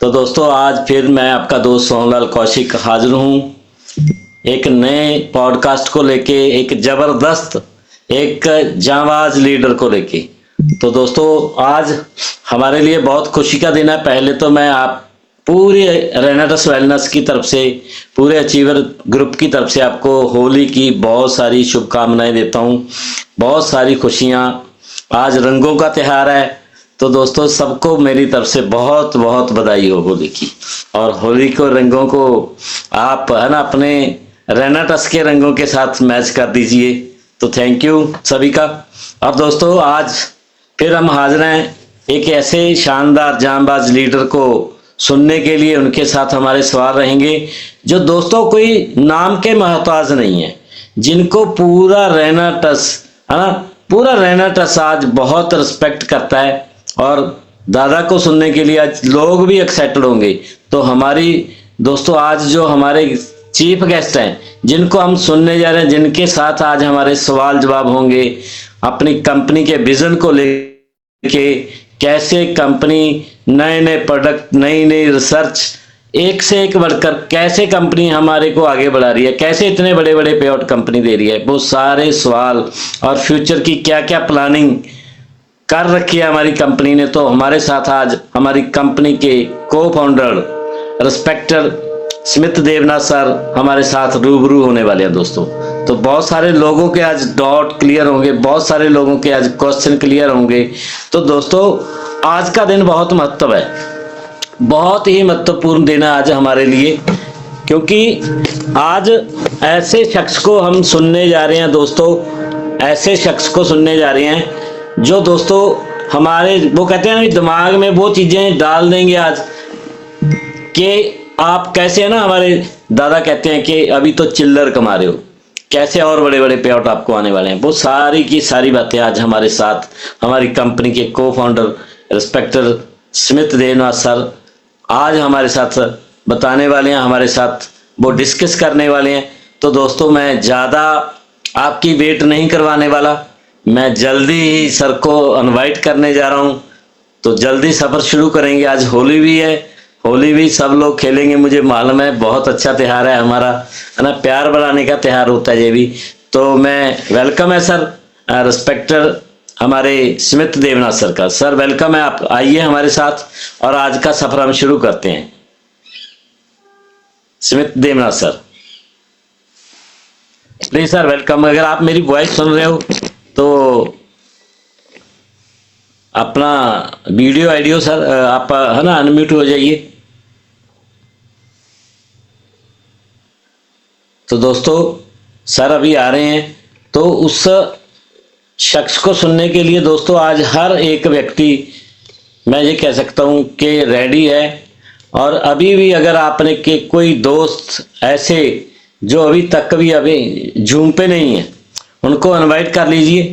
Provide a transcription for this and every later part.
तो दोस्तों आज फिर मैं आपका दोस्त सोहनलाल कौशिक हाजिर हूँ एक नए पॉडकास्ट को लेके, एक जबरदस्त, एक जांबाज लीडर को लेके। तो दोस्तों आज हमारे लिए बहुत खुशी का दिन है। पहले तो मैं आप पूरे रेनाटस वेलनेस की तरफ से, पूरे अचीवर ग्रुप की तरफ से आपको होली की बहुत सारी शुभकामनाएं देता हूँ, बहुत सारी खुशियाँ। आज रंगों का त्योहार है, तो दोस्तों सबको मेरी तरफ से बहुत बहुत बधाई हो होली की। और होली को रंगों को आप है ना अपने रेनाटस के रंगों के साथ मैच कर दीजिए। तो थैंक यू सभी का। और दोस्तों आज फिर हम हाजिर हैं एक ऐसे शानदार जांबाज लीडर को सुनने के लिए। उनके साथ हमारे सवाल रहेंगे जो दोस्तों कोई नाम के मोहताज नहीं है, जिनको पूरा रेनाटस है ना, पूरा रेनाटस आज बहुत रिस्पेक्ट करता है। और दादा को सुनने के लिए आज लोग भी एक्साइटेड होंगे। तो हमारी दोस्तों आज जो हमारे चीफ गेस्ट हैं, जिनको हम सुनने जा रहे हैं, जिनके साथ आज हमारे सवाल जवाब होंगे अपनी कंपनी के विजन को लेके, कैसे कंपनी नए नए प्रोडक्ट, नई नई रिसर्च, एक से एक बढ़कर कैसे कंपनी हमारे को आगे बढ़ा रही है, कैसे इतने बड़े बड़े पे आउट कंपनी दे रही है, वो सारे सवाल और फ्यूचर की क्या क्या प्लानिंग कर रखी है हमारी कंपनी ने। तो हमारे साथ आज हमारी कंपनी के को founder respected Smith Devnath sir हमारे साथ रूबरू होने वाले हैं दोस्तों। तो बहुत सारे लोगों के आज डाउट क्लियर होंगे, बहुत सारे लोगों के आज क्वेश्चन क्लियर होंगे। तो दोस्तों आज का दिन बहुत महत्व है, बहुत ही महत्वपूर्ण दिन है आज हमारे लिए, क्योंकि आज ऐसे शख्स को हम सुनने जा रहे हैं दोस्तों, ऐसे शख्स को सुनने जा रहे हैं जो दोस्तों हमारे, वो कहते हैं ना, दिमाग में वो चीजें डाल देंगे आज कि आप कैसे, है ना, हमारे दादा कहते हैं कि अभी तो चिल्लर कमा रहे हो, कैसे और बड़े बड़े पे आउट आपको आने वाले हैं। वो सारी की सारी बातें आज हमारे साथ हमारी कंपनी के को founder respected Smith Devnath sir आज हमारे साथ बताने वाले हैं, हमारे साथ वो डिस्कस करने वाले हैं। तो दोस्तों मैं ज़्यादा आपकी वेट नहीं करवाने वाला, मैं जल्दी ही सर को इनवाइट करने जा रहा हूँ। तो जल्दी सफ़र शुरू करेंगे। आज होली भी है, होली भी सब लोग खेलेंगे, मुझे मालूम है। बहुत अच्छा त्यौहार है हमारा, है ना, प्यार बढ़ाने का त्यौहार होता है ये भी। तो मैं वेलकम है सर, रिस्पेक्टेड हमारे स्मिथ देवनाथ सर का। सर वेलकम है, आप आइए हमारे साथ और आज का सफर हम शुरू करते हैं। Smith Devnath sir please sir welcome. अगर आप मेरी वॉइस सुन रहे हो तो अपना वीडियो आइडियो सर आप है ना अनम्यूट हो जाइए। तो दोस्तों सर अभी आ रहे हैं, तो उस शख्स को सुनने के लिए दोस्तों आज हर एक व्यक्ति, मैं ये कह सकता हूँ कि रेडी है। और अभी भी अगर आपने के कोई दोस्त ऐसे जो अभी तक भी अभी जूम पे नहीं है, उनको इनवाइट कर लीजिए,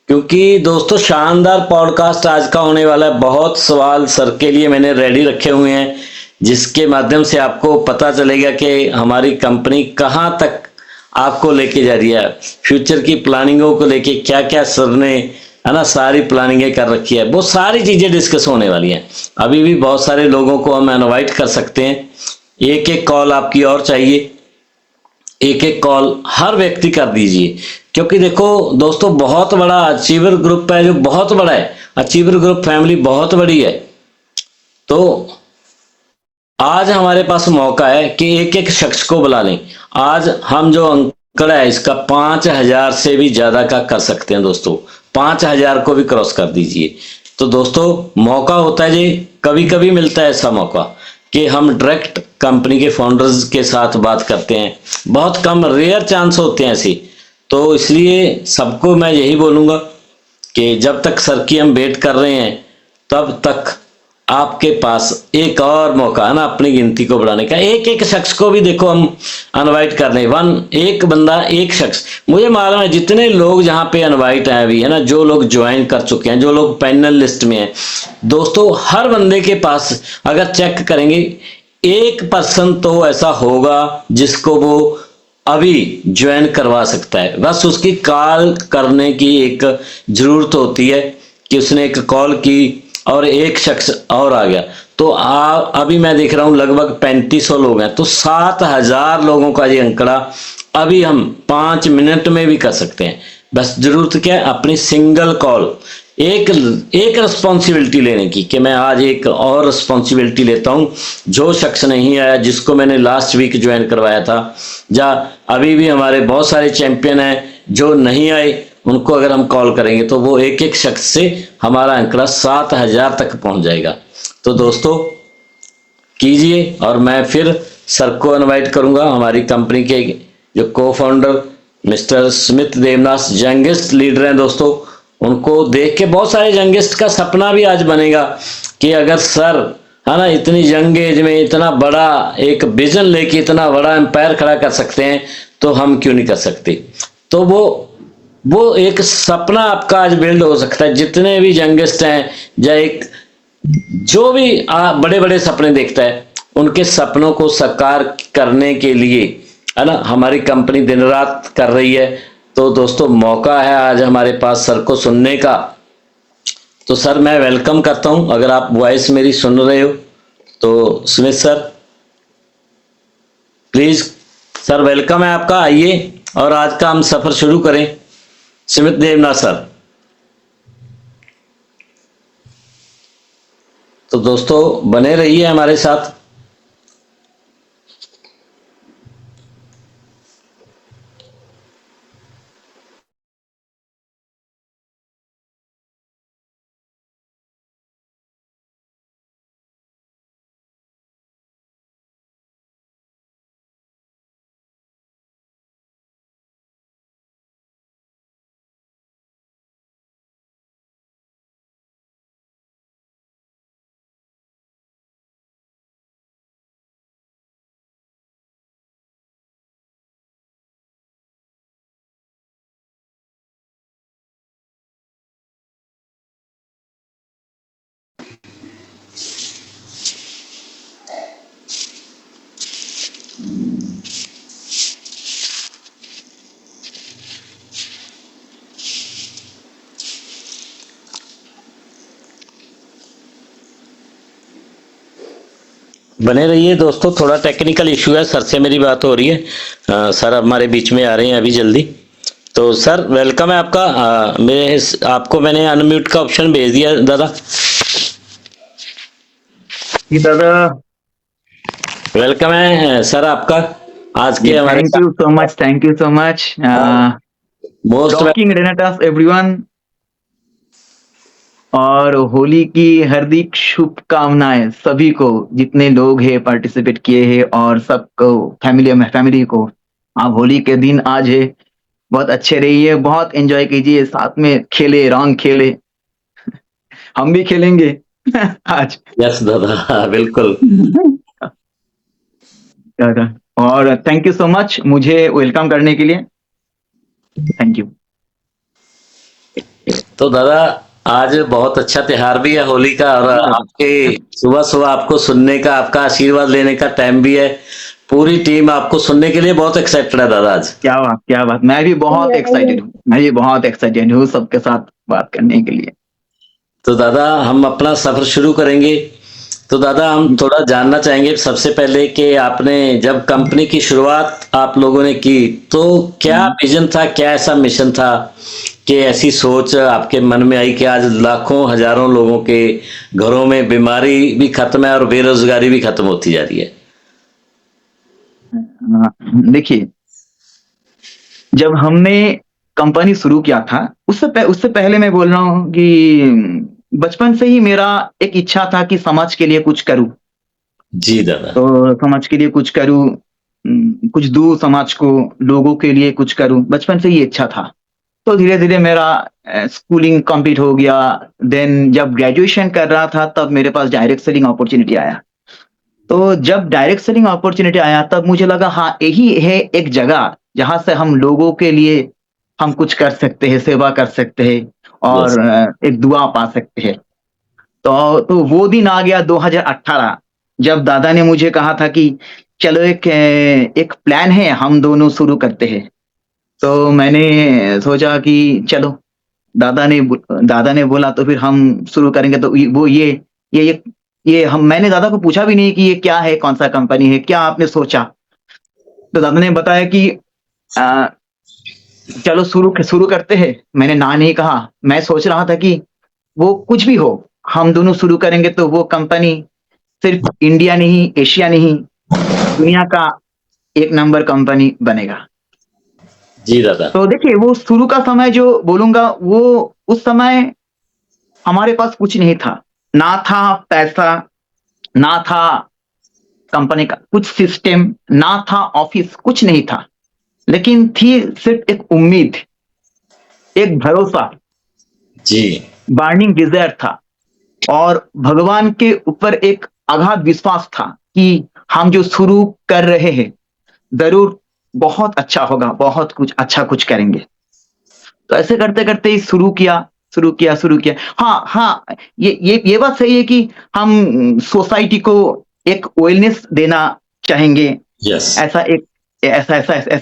क्योंकि दोस्तों शानदार पॉडकास्ट आज का होने वाला है। बहुत सवाल सर के लिए मैंने रेडी रखे हुए हैं, जिसके माध्यम से आपको पता चलेगा कि हमारी कंपनी कहाँ तक आपको लेके जा रही है, फ्यूचर की प्लानिंगों को लेके क्या क्या सर ने, है ना, सारी प्लानिंगें कर रखी है। वो सारी चीज़ें डिस्कस होने वाली हैं। अभी भी बहुत सारे लोगों को हम इनवाइट कर सकते हैं। एक एक कॉल आपकी और चाहिए, एक एक कॉल हर व्यक्ति कर दीजिए, क्योंकि देखो दोस्तों बहुत बड़ा अचीवर ग्रुप है, जो बहुत बड़ा है। अचीवर ग्रुप फैमिली बहुत बड़ी है। तो आज हमारे पास मौका है कि एक एक शख्स को बुला लें। आज हम जो अंकड़ा है इसका 5000 से भी ज्यादा का कर सकते हैं दोस्तों, 5000 को भी क्रॉस कर दीजिए। तो दोस्तों मौका होता है जी, कभी कभी मिलता है ऐसा मौका कि हम डायरेक्ट कंपनी के फाउंडर्स के साथ बात करते हैं, बहुत कम रेयर चांस होते हैं ऐसे। तो इसलिए सबको मैं यही बोलूँगा कि जब तक सर की हम वेट कर रहे हैं, तब तक आपके पास एक और मौका है ना अपनी गिनती को बढ़ाने का। एक एक शख्स को भी देखो हम इनवाइट कर रहे हैं, एक बंदा एक शख्स। मुझे मालूम है जितने लोग जहाँ पे इनवाइट हैं अभी, है ना, जो लोग ज्वाइन कर चुके हैं, जो लोग पैनल लिस्ट में हैं दोस्तों, हर बंदे के पास अगर चेक करेंगे 1% तो ऐसा होगा जिसको वो अभी ज्वाइन करवा सकता है। बस उसकी कॉल करने की एक जरूरत होती है कि उसने एक कॉल की और एक शख्स और आ गया। तो अभी मैं देख रहा हूं लगभग 3500 लोग हैं, तो 7000 लोगों का ये अंकड़ा अभी हम 5 मिनट में भी कर सकते हैं। बस जरूरत क्या है, अपनी सिंगल कॉल, एक एक रिस्पॉन्सिबिलिटी लेने की, कि मैं आज एक और रिस्पॉन्सिबिलिटी लेता हूं। जो शख्स नहीं आया, जिसको मैंने लास्ट वीक ज्वाइन करवाया था, या अभी भी हमारे बहुत सारे चैंपियन हैं जो नहीं आए, उनको अगर हम कॉल करेंगे तो वो एक एक शख्स से हमारा आंकड़ा 7000 तक पहुंच जाएगा। तो दोस्तों कीजिए, और मैं फिर सर को इनवाइट करूंगा, हमारी कंपनी के जो को founder mister Smith Devnath youngest leader हैं दोस्तों, उनको देख के बहुत सारे यंगेस्ट का सपना भी आज बनेगा कि अगर सर, है ना, इतनी यंग एज में इतना बड़ा एक विजन लेके इतना बड़ा एम्पायर खड़ा कर सकते हैं, तो हम क्यों नहीं कर सकते। तो वो एक सपना आपका आज बिल्ड हो सकता है। जितने भी यंगेस्ट हैं, या एक जो भी बड़े बड़े सपने देखता है, उनके सपनों को साकार करने के लिए, है ना, हमारी कंपनी दिन रात कर रही है। तो दोस्तों मौका है आज हमारे पास सर को सुनने का। तो सर मैं वेलकम करता हूं, अगर आप वॉइस मेरी सुन रहे हो तो Smith sir please. Sir welcome है आपका, आइए और आज का हम सफर शुरू करें। Smith Devnath sir. तो दोस्तों बने रहिए हमारे साथ। बने रहिए दोस्तों, थोड़ा टेक्निकल इशू है, सर से मेरी बात हो रही है। सर हमारे बीच में आ रहे हैं अभी जल्दी। तो सर वेलकम है आपका। आपको मैंने अनम्यूट का ऑप्शन भेज दिया दादा। जी दादा, वेलकम है सर आपका आज के हमारे। Thank you so much, thank you so much. Most rocking Renatus everyone, और होली की हार्दिक शुभकामनाएं सभी को, जितने लोग हैं पार्टिसिपेट किए हैं, और सबको फैमिली को। आप होली के दिन आज है, बहुत अच्छे रहिए, बहुत एंजॉय कीजिए, साथ में खेले, रंग खेले, हम भी खेलेंगे आज। यस दादा बिल्कुल। दादा, और थैंक यू सो मच मुझे वेलकम करने के लिए, थैंक यू। तो दादा आज बहुत अच्छा त्योहार भी है होली का, और आपके सुबह सुबह आपको सुनने का, आपका आशीर्वाद लेने का टाइम भी है। पूरी टीम आपको सुनने के लिए बहुत एक्साइटेड है दादा आज। क्या बात, क्या बात, मैं भी बहुत एक्साइटेड हूँ, मैं भी बहुत एक्साइटेड हूँ सबके साथ बात करने के लिए। तो दादा हम अपना सफर शुरू करेंगे। तो दादा हम थोड़ा जानना चाहेंगे सबसे पहले कि आपने जब कंपनी की शुरुआत आप लोगों ने की, तो क्या विजन था, क्या ऐसा मिशन था कि ऐसी सोच आपके मन में आई कि आज लाखों हजारों लोगों के घरों में बीमारी भी खत्म है और बेरोजगारी भी खत्म होती जा रही है। देखिए, जब हमने कंपनी शुरू किया था, उससे पहले मैं बोल रहा हूँ कि बचपन से ही मेरा एक इच्छा था कि समाज के लिए कुछ करूँ। जी दादा। तो समाज के लिए कुछ करूँ, कुछ दूँ समाज को, लोगों के लिए कुछ करूँ, बचपन से ही इच्छा था। तो धीरे धीरे मेरा स्कूलिंग कंप्लीट हो गया। देन जब ग्रेजुएशन कर रहा था, तब मेरे पास डायरेक्ट सेलिंग अपॉर्चुनिटी आया। तो जब डायरेक्ट सेलिंग अपॉर्चुनिटी आया, तब मुझे लगा हाँ, यही है एक जगह जहां से हम लोगों के लिए हम कुछ कर सकते हैं, सेवा कर सकते हैं, यस। और एक दुआ पा सकते हैं। तो वो दिन आ गया 2018, जब दादा ने मुझे कहा था कि चलो एक प्लान है, हम दोनों शुरू करते हैं। तो मैंने सोचा कि चलो, दादा ने बोला तो फिर हम शुरू करेंगे। तो वो ये ये हम मैंने दादा को पूछा भी नहीं कि ये क्या है, कौन सा कंपनी है, क्या आपने सोचा? तो दादा ने बताया कि अ, चलो शुरू शुरू करते हैं। मैंने ना नहीं कहा। मैं सोच रहा था कि वो कुछ भी हो, हम दोनों शुरू करेंगे तो वो कंपनी सिर्फ इंडिया नहीं, एशिया नहीं, दुनिया का एक नंबर कंपनी बनेगा। जी दादा। तो देखिए, वो शुरू का समय जो बोलूँगा, वो उस समय हमारे पास कुछ नहीं था। ना था पैसा, ना था कंपनी का कुछ सिस्टम, ना था ऑफिस, कुछ नहीं था। लेकिन थी सिर्फ एक उम्मीद, एक भरोसा, जी बर्निंग डिज़ायर था और भगवान के ऊपर एक अगाध विश्वास था कि हम जो शुरू कर रहे हैं, ज़रूर बहुत अच्छा होगा, बहुत कुछ अच्छा कुछ करेंगे। तो ऐसे करते-करते ही शुरू किया। हाँ, हाँ, ये बात सही है कि हम सोसाइटी को एक वेलनेस देना चाहेंगे। यस। ऐसा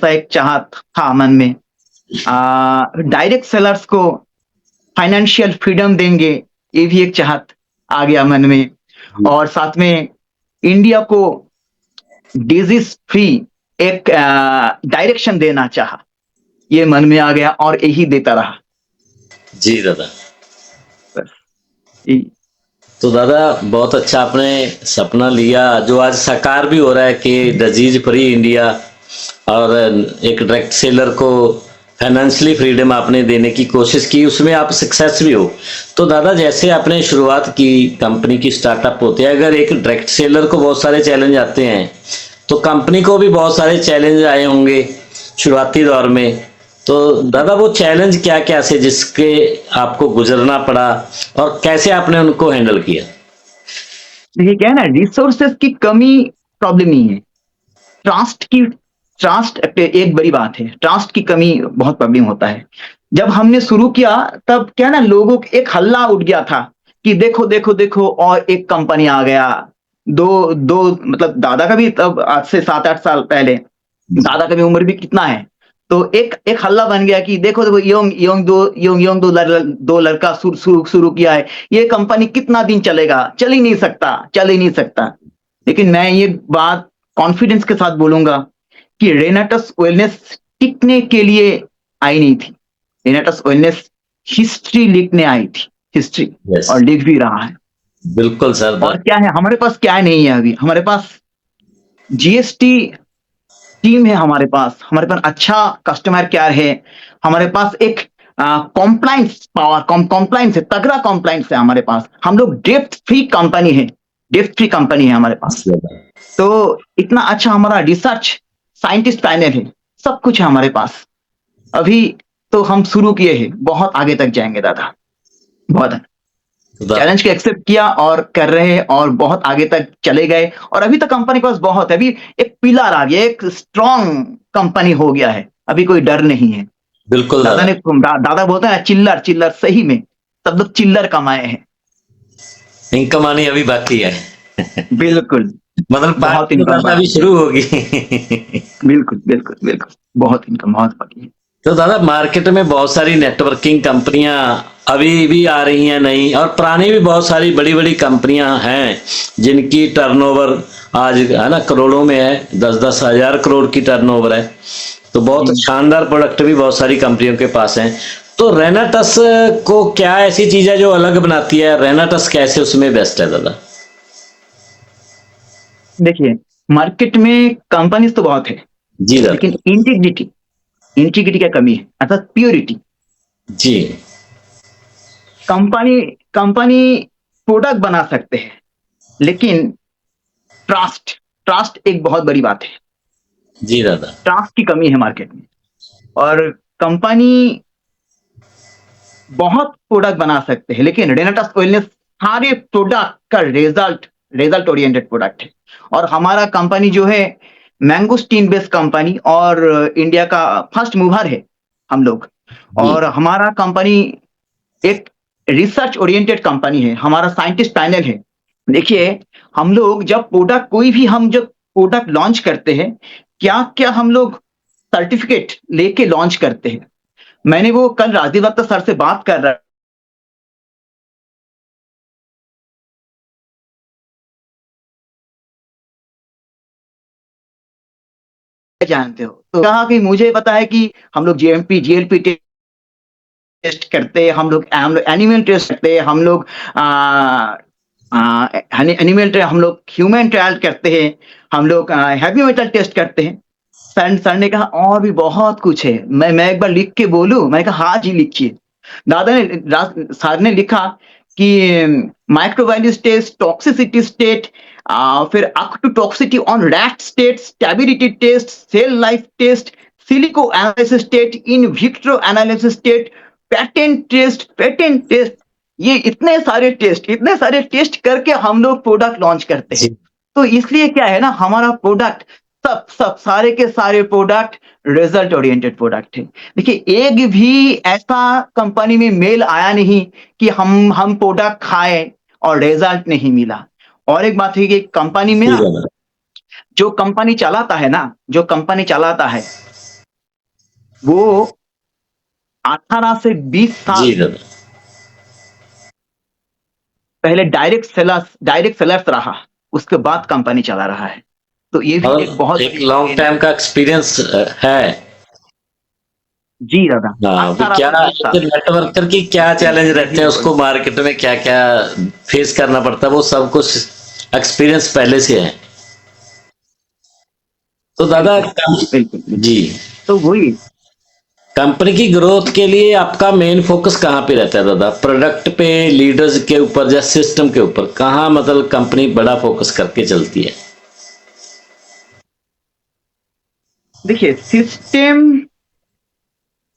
एक चाहत था मन में। डायरेक्ट सेलर्स को फाइनेंशियल फ्रीडम देंगे, ये भी एक चाहत आ गया मन में। और साथ में इंडिया को डिजीज फ्री एक डायरेक्शन देना चाहा, ये मन में आ गया और यही देता रहा। जी दादा। बस यही। तो दादा बहुत अच्छा आपने सपना लिया जो आज साकार भी हो रहा है कि डिजीज फ्री इंडिया, और एक डायरेक्ट सेलर को फाइनेंशियली फ्रीडम आपने देने की कोशिश की, उसमें आप सक्सेस भी हो। तो दादा जैसे आपने शुरुआत की, कंपनी की स्टार्टअप होते हैं, अगर एक डायरेक्ट सेलर को बहुत सारे चैलेंज आते हैं तो कंपनी को भी बहुत सारे चैलेंज आए होंगे शुरुआती दौर में। तो दादा वो चैलेंज क्या क्या से जिसके आपको गुजरना पड़ा और कैसे आपने उनको हैंडल किया? देखिए क्या है ना, रिसोर्सेज की कमी प्रॉब्लम नहीं है। ट्रस्ट एक बड़ी बात है। ट्रस्ट की कमी बहुत प्रॉब्लम होता है। जब हमने शुरू किया तब क्या ना, लोगों को एक हल्ला उठ गया था कि देखो देखो देखो, और एक कंपनी आ गया। दो दो मतलब दादा का भी तब आज से 7-8 साल पहले, दादा का भी उम्र भी कितना है, तो एक हल्ला बन गया कि देखो देखो, दो लड़का शुरू किया है, ये कंपनी कितना दिन चलेगा, चल ही नहीं सकता। लेकिन मैं ये बात कॉन्फिडेंस के साथ बोलूंगा कि रेनाटस वेलनेस टिकने के लिए आई नहीं थी। रेनाटस वेलनेस हिस्ट्री लिखने आई थी, हिस्ट्री, यस। और लिख भी रहा है। बिल्कुल सर। और क्या है हमारे पास, क्या नहीं है अभी हमारे पास? जीएसटी टीम है हमारे पास अच्छा कस्टमर केयर है, हमारे पास एक कॉम्प्लाइंस पावर, कॉम्प्लाइंस है, तगड़ा कॉम्प्लाइंस है हमारे पास। हम लोग डेप्थ फ्री कंपनी है हमारे पास। तो इतना अच्छा हमारा रिसर्च साइंटिस्ट पैनल है, सब कुछ है हमारे पास। अभी तो हम शुरू किए हैं, बहुत आगे तक जाएंगे दादा। बहुत चैलेंज को एक्सेप्ट किया और कर रहे हैं, और बहुत आगे तक चले गए। और अभी तक कंपनी के पास बहुत है। अभी एक पिलर आ गया, एक स्ट्रॉन्ग कंपनी हो गया है। अभी कोई डर नहीं है। बिल्कुल दादा। दादा बोलते हैं ना, चिल्लर चिल्लर, सही में सब लोग चिल्लर कमाए हैं। इनकम आनी अभी बाकी है। बिल्कुल। मतलब बहुत पार्टी तो इनकम दादा अभी बाकी है। शुरू होगी। बिल्कुल बिल्कुल बिल्कुल, बहुत इनकम बहुत बाकी है। तो दादा मार्केट में बहुत सारी नेटवर्किंग कंपनियां अभी भी आ रही हैं नई, और पुरानी भी बहुत सारी बड़ी बड़ी कंपनियां हैं जिनकी टर्नओवर आज है ना करोड़ों में है, 10-10 हजार करोड़ की टर्नओवर है। तो बहुत जी। शानदार प्रोडक्ट भी बहुत सारी कंपनियों के पास हैं। तो रेनाटस को क्या ऐसी चीज है जो अलग बनाती है? रेनाटस कैसे उसमें बेस्ट है दादा? देखिए, मार्केट में कंपनीज तो बहुत है, जी दादा। लेकिन इंटीग्रिटी का कमी है, अर्थात प्योरिटी। जी। कंपनी कंपनी प्रोडक्ट बना सकते हैं, लेकिन ट्रस्ट एक बहुत बड़ी बात है। जी दादा। ट्रस्ट की कमी है मार्केट में। और कंपनी बहुत प्रोडक्ट बना सकते हैं, लेकिन रेनाटस वेलनेस सारे प्रोडक्ट का रिजल्ट ओरिएंटेड प्रोडक्ट है। और हमारा कंपनी जो है, मैंगोस्टीन बेस्ड कंपनी, और इंडिया का फर्स्ट मूवर है हम लोग। जी। और हमारा कंपनी एक रिसर्च ओरिएंटेड कंपनी है, हमारा साइंटिस्ट पैनल है। देखिए, हम लोग जब प्रोडक्ट लॉन्च करते हैं, क्या क्या हम लोग सर्टिफिकेट लेके लॉन्च करते हैं। मैंने वो कल राजीव दत्ता सर से बात कर रहा जानते हो? तो कहा कि मुझे पता है कि हम लोग जीएमपी, जीएलपी टेस्ट करते हैं, हम लोग एनिमल टेस्ट करते हैं, हम लोग एनिमल हम लोग ह्यूमन ट्रायल करते हैं, हम लोग हैवी मेटल टेस्ट करते हैं। सर ने कहा और भी बहुत कुछ है, मैं एक बार लिख के बोलूं? मैंने कहा हाँ जी लिखिए। सर ने लिखा कि माइक्रोबायोलॉजी टेस्ट, टॉक्सिसिटी टेस्ट, फिर up to toxicity on rat state, stability test, shelf life test, silico analysis test, in vitro analysis test, patent test, ये इतने सारे टेस्ट करके हम लोग प्रोडक्ट लॉन्च करते हैं। तो इसलिए क्या है ना, हमारा प्रोडक्ट सब सारे के सारे प्रोडक्ट रिजल्ट ओरिएंटेड प्रोडक्ट है। देखिए एक भी ऐसा कंपनी में मेल आया नहीं कि हम प्रोडक्ट खाए और रिजल्ट नहीं मिला। और एक बात है कि कंपनी में ना, जो कंपनी चलाता है वो 18 से 20 साल पहले डायरेक्ट सेलर्स रहा, उसके बाद कंपनी चला रहा है। तो ये भी एक बहुत लॉन्ग टाइम का एक्सपीरियंस है। जी दादा। क्या नेटवर्कर की क्या चैलेंज रहते हैं, उसको मार्केट में क्या क्या फेस करना पड़ता है, वो सब कुछ एक्सपीरियंस पहले से है। तो दादा जी, तो वही कंपनी की ग्रोथ के लिए आपका मेन फोकस कहाँ पे रहता है दादा? प्रोडक्ट पे, लीडर्स के ऊपर या सिस्टम के ऊपर? कहाँ मतलब कंपनी बड़ा फोकस करके चलती है? देखिए सिस्टम,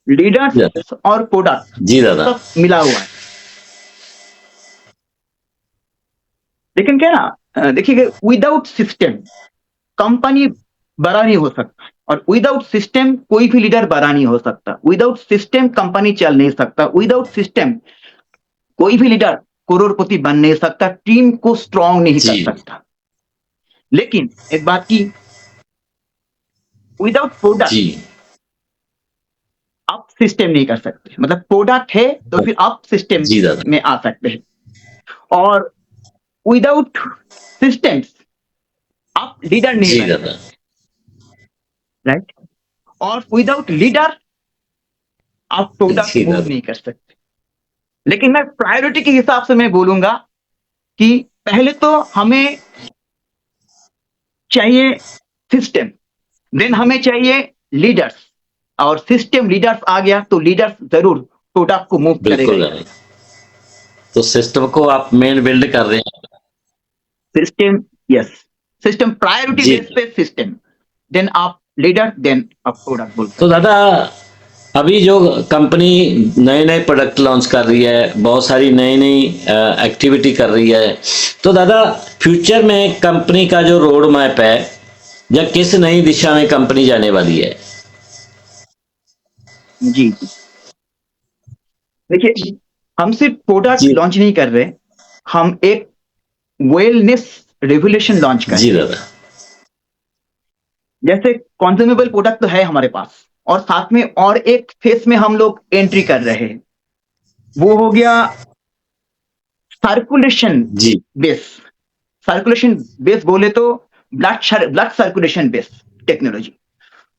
लीडर्स और प्रोडक्ट जी दादा सब मिला हुआ है। लेकिन क्या ना, देखिए विदाउट सिस्टम कंपनी बड़ा नहीं हो सकता, और विदाउट सिस्टम कोई भी लीडर बड़ा नहीं हो सकता। विदाउट सिस्टम कंपनी चल नहीं सकता। विदाउट सिस्टम कोई भी लीडर करोड़पति बन नहीं सकता, टीम को स्ट्रांग नहीं कर सकता। लेकिन एक बात की, विदाउट प्रोडक्ट आप सिस्टम नहीं कर सकते। मतलब प्रोडक्ट है तो फिर आप सिस्टम में आ सकते हैं, और विदाउट सिस्टम्स आप लीडर नहीं बन सकते, राइट? और विदाउट लीडर आप प्रोडक्ट मूव नहीं कर सकते। लेकिन मैं प्रायोरिटी के हिसाब से मैं बोलूंगा कि पहले तो हमें चाहिए सिस्टम, देन हमें चाहिए लीडर्स, और सिस्टम लीडर्स आ गया तो लीडर्स जरूर प्रोडक्ट को मूव करेगा। तो सिस्टम को आप मेन बिल्ड कर रहे हैं। System, yes, system priority base पे सिस्टम, देन आप लीडर, देन आप प्रोडक्ट बोल। तो दादा अभी जो कंपनी नए नए प्रोडक्ट लॉन्च कर रही है, बहुत सारी नई नई एक्टिविटी कर रही है, तो दादा फ्यूचर में कंपनी का जो रोड मैप है, या किस नई दिशा में कंपनी जाने वाली है? जी देखिए, हम सिर्फ प्रोडक्ट लॉन्च नहीं कर रहे, हम एक वेलनेस रेवोल्यूशन लॉन्च कर रहे हैं। जी दादा। जैसे कंज्यूमेबल प्रोडक्ट तो है हमारे पास, और साथ में और एक फेस में हम लोग एंट्री कर रहे हैं, वो हो गया सर्कुलेशन बेस। सर्कुलेशन बेस बोले तो ब्लड सर्कुलेशन बेस टेक्नोलॉजी,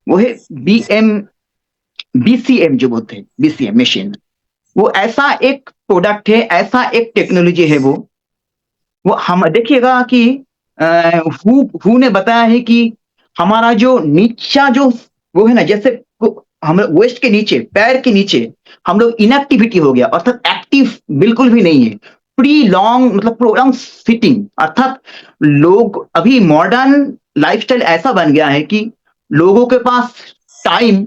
वो है बीसीएम जो बोलते हैं, बीसीएम मशीन। वो ऐसा एक प्रोडक्ट है, ऐसा एक टेक्नोलॉजी है, वो हम देखिएगा कि हु ने बताया है कि हमारा जो नीचा जो वो है ना, जैसे हम वेस्ट के नीचे, पैर के नीचे हम लोग इनएक्टिविटी हो गया, अर्थात एक्टिव बिल्कुल भी नहीं है। प्रोलॉन्ग सिटिंग, अर्थात लोग अभी मॉडर्न लाइफस्टाइल ऐसा बन गया है कि लोगों के पास टाइम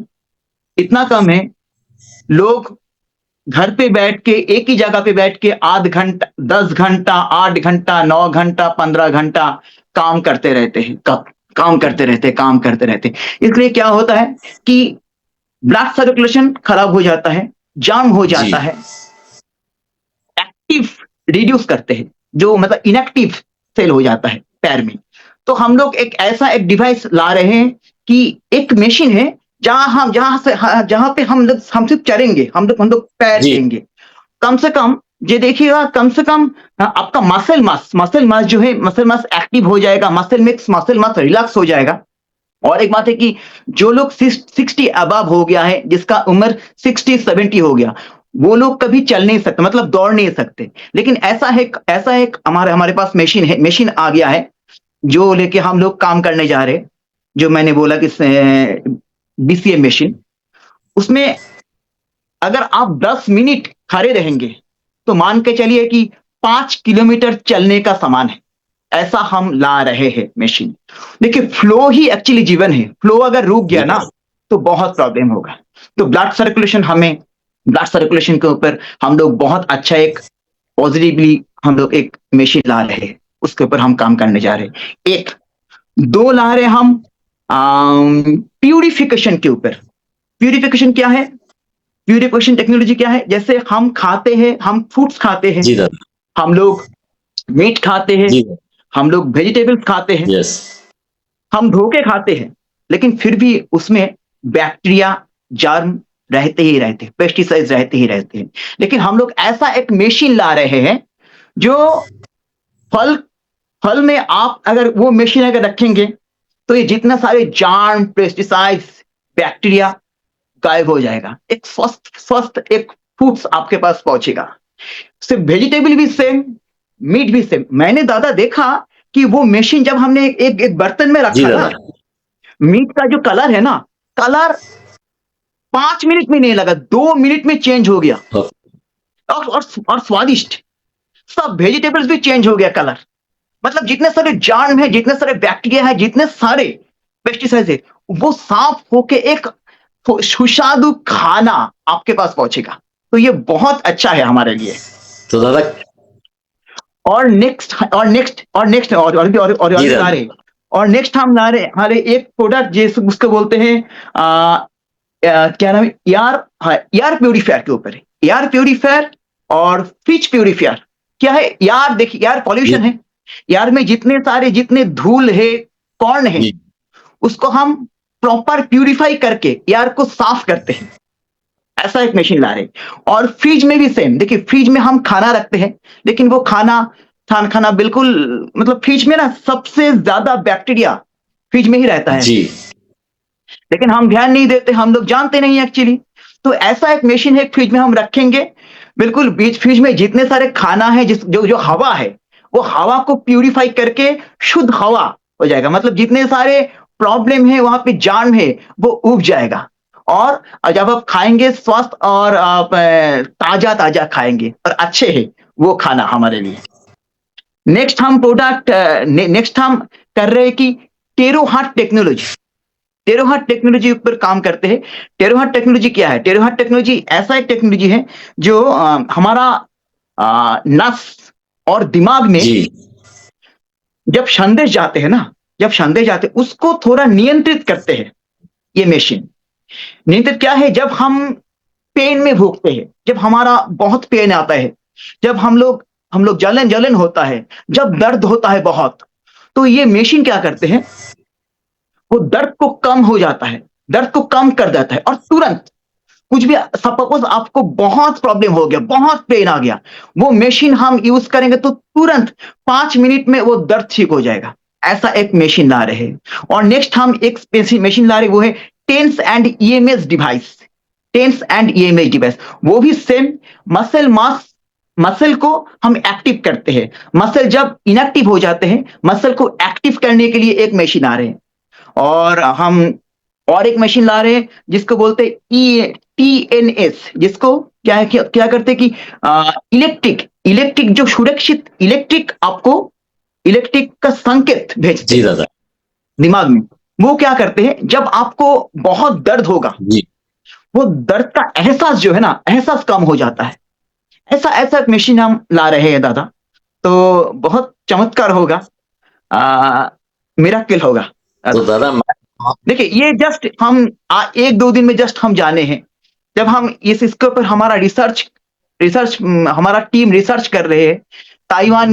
इतना कम है, लोग घर पे बैठ के, एक ही जगह पे बैठ के 8 घंटा, 10 घंटा, 8 घंटा, 9 घंटा, 15 घंटा काम करते रहते हैं, काम करते रहते हैं। इसलिए क्या होता है कि ब्लड सर्कुलेशन खराब हो जाता है, जाम हो जाता है, एक्टिव रिड्यूस करते हैं, जो मतलब इनएक्टिव सेल हो जाता है पैर में। तो हम लोग एक ऐसा एक डिवाइस ला रहे हैं कि एक मशीन है जहां पे हम सिर्फ चलेंगे, हम लोग पैर देंगे। कम से कम ये देखिएगा, कम से कम आपका मसल मास जो है, मसल मास एक्टिव हो जाएगा, मसल मास रिलैक्स हो जाएगा, और एक बात है कि जो लोग 60 अबव हो गया है, जिसका उम्र 60-70 हो गया, वो लोग कभी चल नहीं सकते, मतलब दौड़ नहीं सकते। लेकिन ऐसा एक हमारे पास मशीन आ गया है जो लेके हम लोग काम करने जा रहे हैं, जो मैंने बोला कि बीसीए मशीन। उसमें अगर आप 10 मिनट खड़े रहेंगे तो मान के चलिए कि 5 किलोमीटर चलने का समान है। ऐसा हम ला रहे हैं मशीन। देखिए, फ्लो ही एक्चुअली जीवन है। फ्लो अगर रुक गया ना तो बहुत प्रॉब्लम होगा। तो ब्लड सर्कुलेशन के ऊपर हम लोग बहुत अच्छा एक पॉजिटिवली हम लोग एक मशीन ला रहे हैं, उसके ऊपर हम काम करने जा रहे हैं। एक दो ला रहे हम प्यूरिफिकेशन के ऊपर। प्यूरिफिकेशन क्या है? प्यूरिफिकेशन टेक्नोलॉजी क्या है? जैसे हम खाते हैं, हम फ्रूट्स खाते हैं, जी दादा। हम लोग मीट खाते हैं, जी हम लोग वेजिटेबल्स खाते हैं, यस। हम धोके खाते हैं, लेकिन फिर भी उसमें बैक्टीरिया, जर्म रहते ही रहते हैं, पेस्टिसाइड्स रहते ही रहते हैं। लेकिन हम लोग ऐसा एक मशीन ला रहे हैं जो फल फल में आप अगर वो मशीन अगर रखेंगे तो ये जितना सारे जर्म, पेस्टिसाइड्स, बैक्टीरिया गायब हो जाएगा। एक स्वस्थ एक फूड्स आपके पास पहुंचेगा। सिर्फ वेजिटेबल भी सेम, मीट भी सेम। मैंने दादा देखा कि वो मशीन जब हमने एक बर्तन में जी रखा ना, दादा। मीट का जो कलर है ना, कलर 5 मिनट में नहीं लगा, 2 मिनट में चेंज हो गया। और स्वादिष्ट, सब वेजिटेबल्स भी चेंज हो गया कलर। मतलब जितने सारे जर्म है, जितने सारे बैक्टीरिया है, जितने सारे पेस्टिसाइड है, वो साफ होके एक सुस्वादु खाना आपके पास पहुंचेगा। तो ये बहुत अच्छा है हमारे लिए। तो दादा और नेक्स्ट जी दादा। और नेक्स्ट हम ला रहे हमारे एक प्रोडक्ट जैसे उसको बोलते हैं क्या नाम है, एयर प्यूरिफायर के ऊपर है। एयर प्यूरिफायर और फ्रिज प्यूरिफायर क्या है यार? देखिए, एयर पॉल्यूशन है, एयर में जितने धूल है, कण है, जी उसको हम प्रॉपर प्यूरिफाई करके एयर को साफ करते हैं। ऐसा एक मशीन ला रहे हैं। और फ्रिज में भी सेम। देखिए, फ्रिज में हम खाना रखते हैं, लेकिन वो खाना बिल्कुल, मतलब फ्रिज में ना सबसे ज्यादा बैक्टीरिया फ्रिज में ही रहता है, जी लेकिन हम ध्यान नहीं देते, हम लोग जानते नहीं एक्चुअली। तो ऐसा एक मशीन है, फ्रिज में हम रखेंगे, बिल्कुल बीच फ्रिज में जितने सारे खाना है, जो हवा है, वो हवा को प्यूरिफाई करके शुद्ध हवा हो जाएगा। मतलब जितने सारे प्रॉब्लम है वहां पे, जर्म है, वो उग जाएगा। और जब आप खाएंगे स्वस्थ और आप ताजा ताजा खाएंगे और अच्छे है वो खाना हमारे लिए। नेक्स्ट हम कर रहे हैं कि टेरोहाट टेक्नोलॉजी ऊपर काम करते हैं। टेरोहाट टेक्नोलॉजी क्या है? टेरोहाट टेक्नोलॉजी ऐसा एक टेक्नोलॉजी है जो हमारा नस और दिमाग में जी जब संदेश जाते हैं ना, उसको थोड़ा नियंत्रित करते हैं ये मशीन। नियंत्रित क्या है? जब हम पेन में भूखते हैं, जब हमारा बहुत पेन आता है, जब हम लोग जलन होता है, जब दर्द होता है बहुत, तो ये मशीन क्या करते हैं, वो दर्द को कम हो जाता है, दर्द को कम कर देता है। और तुरंत कुछ भी, सपोज आपको बहुत प्रॉब्लम हो गया, बहुत पेन आ गया, वो मशीन हम यूज करेंगे तो तुरंत 5 मिनट में वो दर्द ठीक हो जाएगा। ऐसा एक मशीन ला रहे हैं। और नेक्स्ट हम एक मशीन ला रहे हैं, वो है टेंस एंड ईएमएस डिवाइस। वो भी सेम, मसल को हम एक्टिव करते हैं। मसल जब इनएक्टिव हो जाते हैं, मसल को एक्टिव करने के लिए एक मशीन आ रहे हैं। और हम और एक मशीन ला रहे हैं जिसको बोलते हैं टीएनएस, जिसको क्या करते हैं कि इलेक्ट्रिक जो सुरक्षित इलेक्ट्रिक का संकेत भेजते जी हैं दादा। दिमाग में। वो क्या करते हैं, जब आपको बहुत दर्द होगा, जी वो दर्द का एहसास जो है ना, एहसास कम हो जाता है। ऐसा एक मशीन हम ला रहे हैं दादा। तो बहुत चमत्कार होगा, मिराकिल होगा। तो दादा देखिए, ये जस्ट हम 1-2 दिन में जस्ट हम जाने हैं। जब हम इसके ऊपर हमारा हमारा टीम रिसर्च कर रहे हैं। ताइवान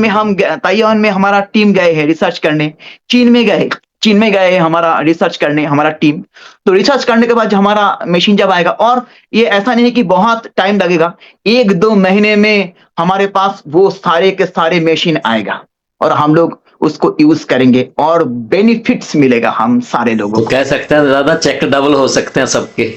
में हमारा टीम गए हैं रिसर्च करने। चीन में गए हैं हमारा रिसर्च करने, हमारा टीम। तो रिसर्च करने के बाद हमारा मशीन जब आएगा, और ये ऐसा नहीं है कि बहुत टाइम लगेगा, 1-2 महीने में हमारे पास वो सारे के सारे मशीन आएगा और हम लोग उसको यूज करेंगे और बेनिफिट्स मिलेगा हम सारे लोगों तो को। कह सकते हैं दादा चेक डबल हो सकते हैं सबके।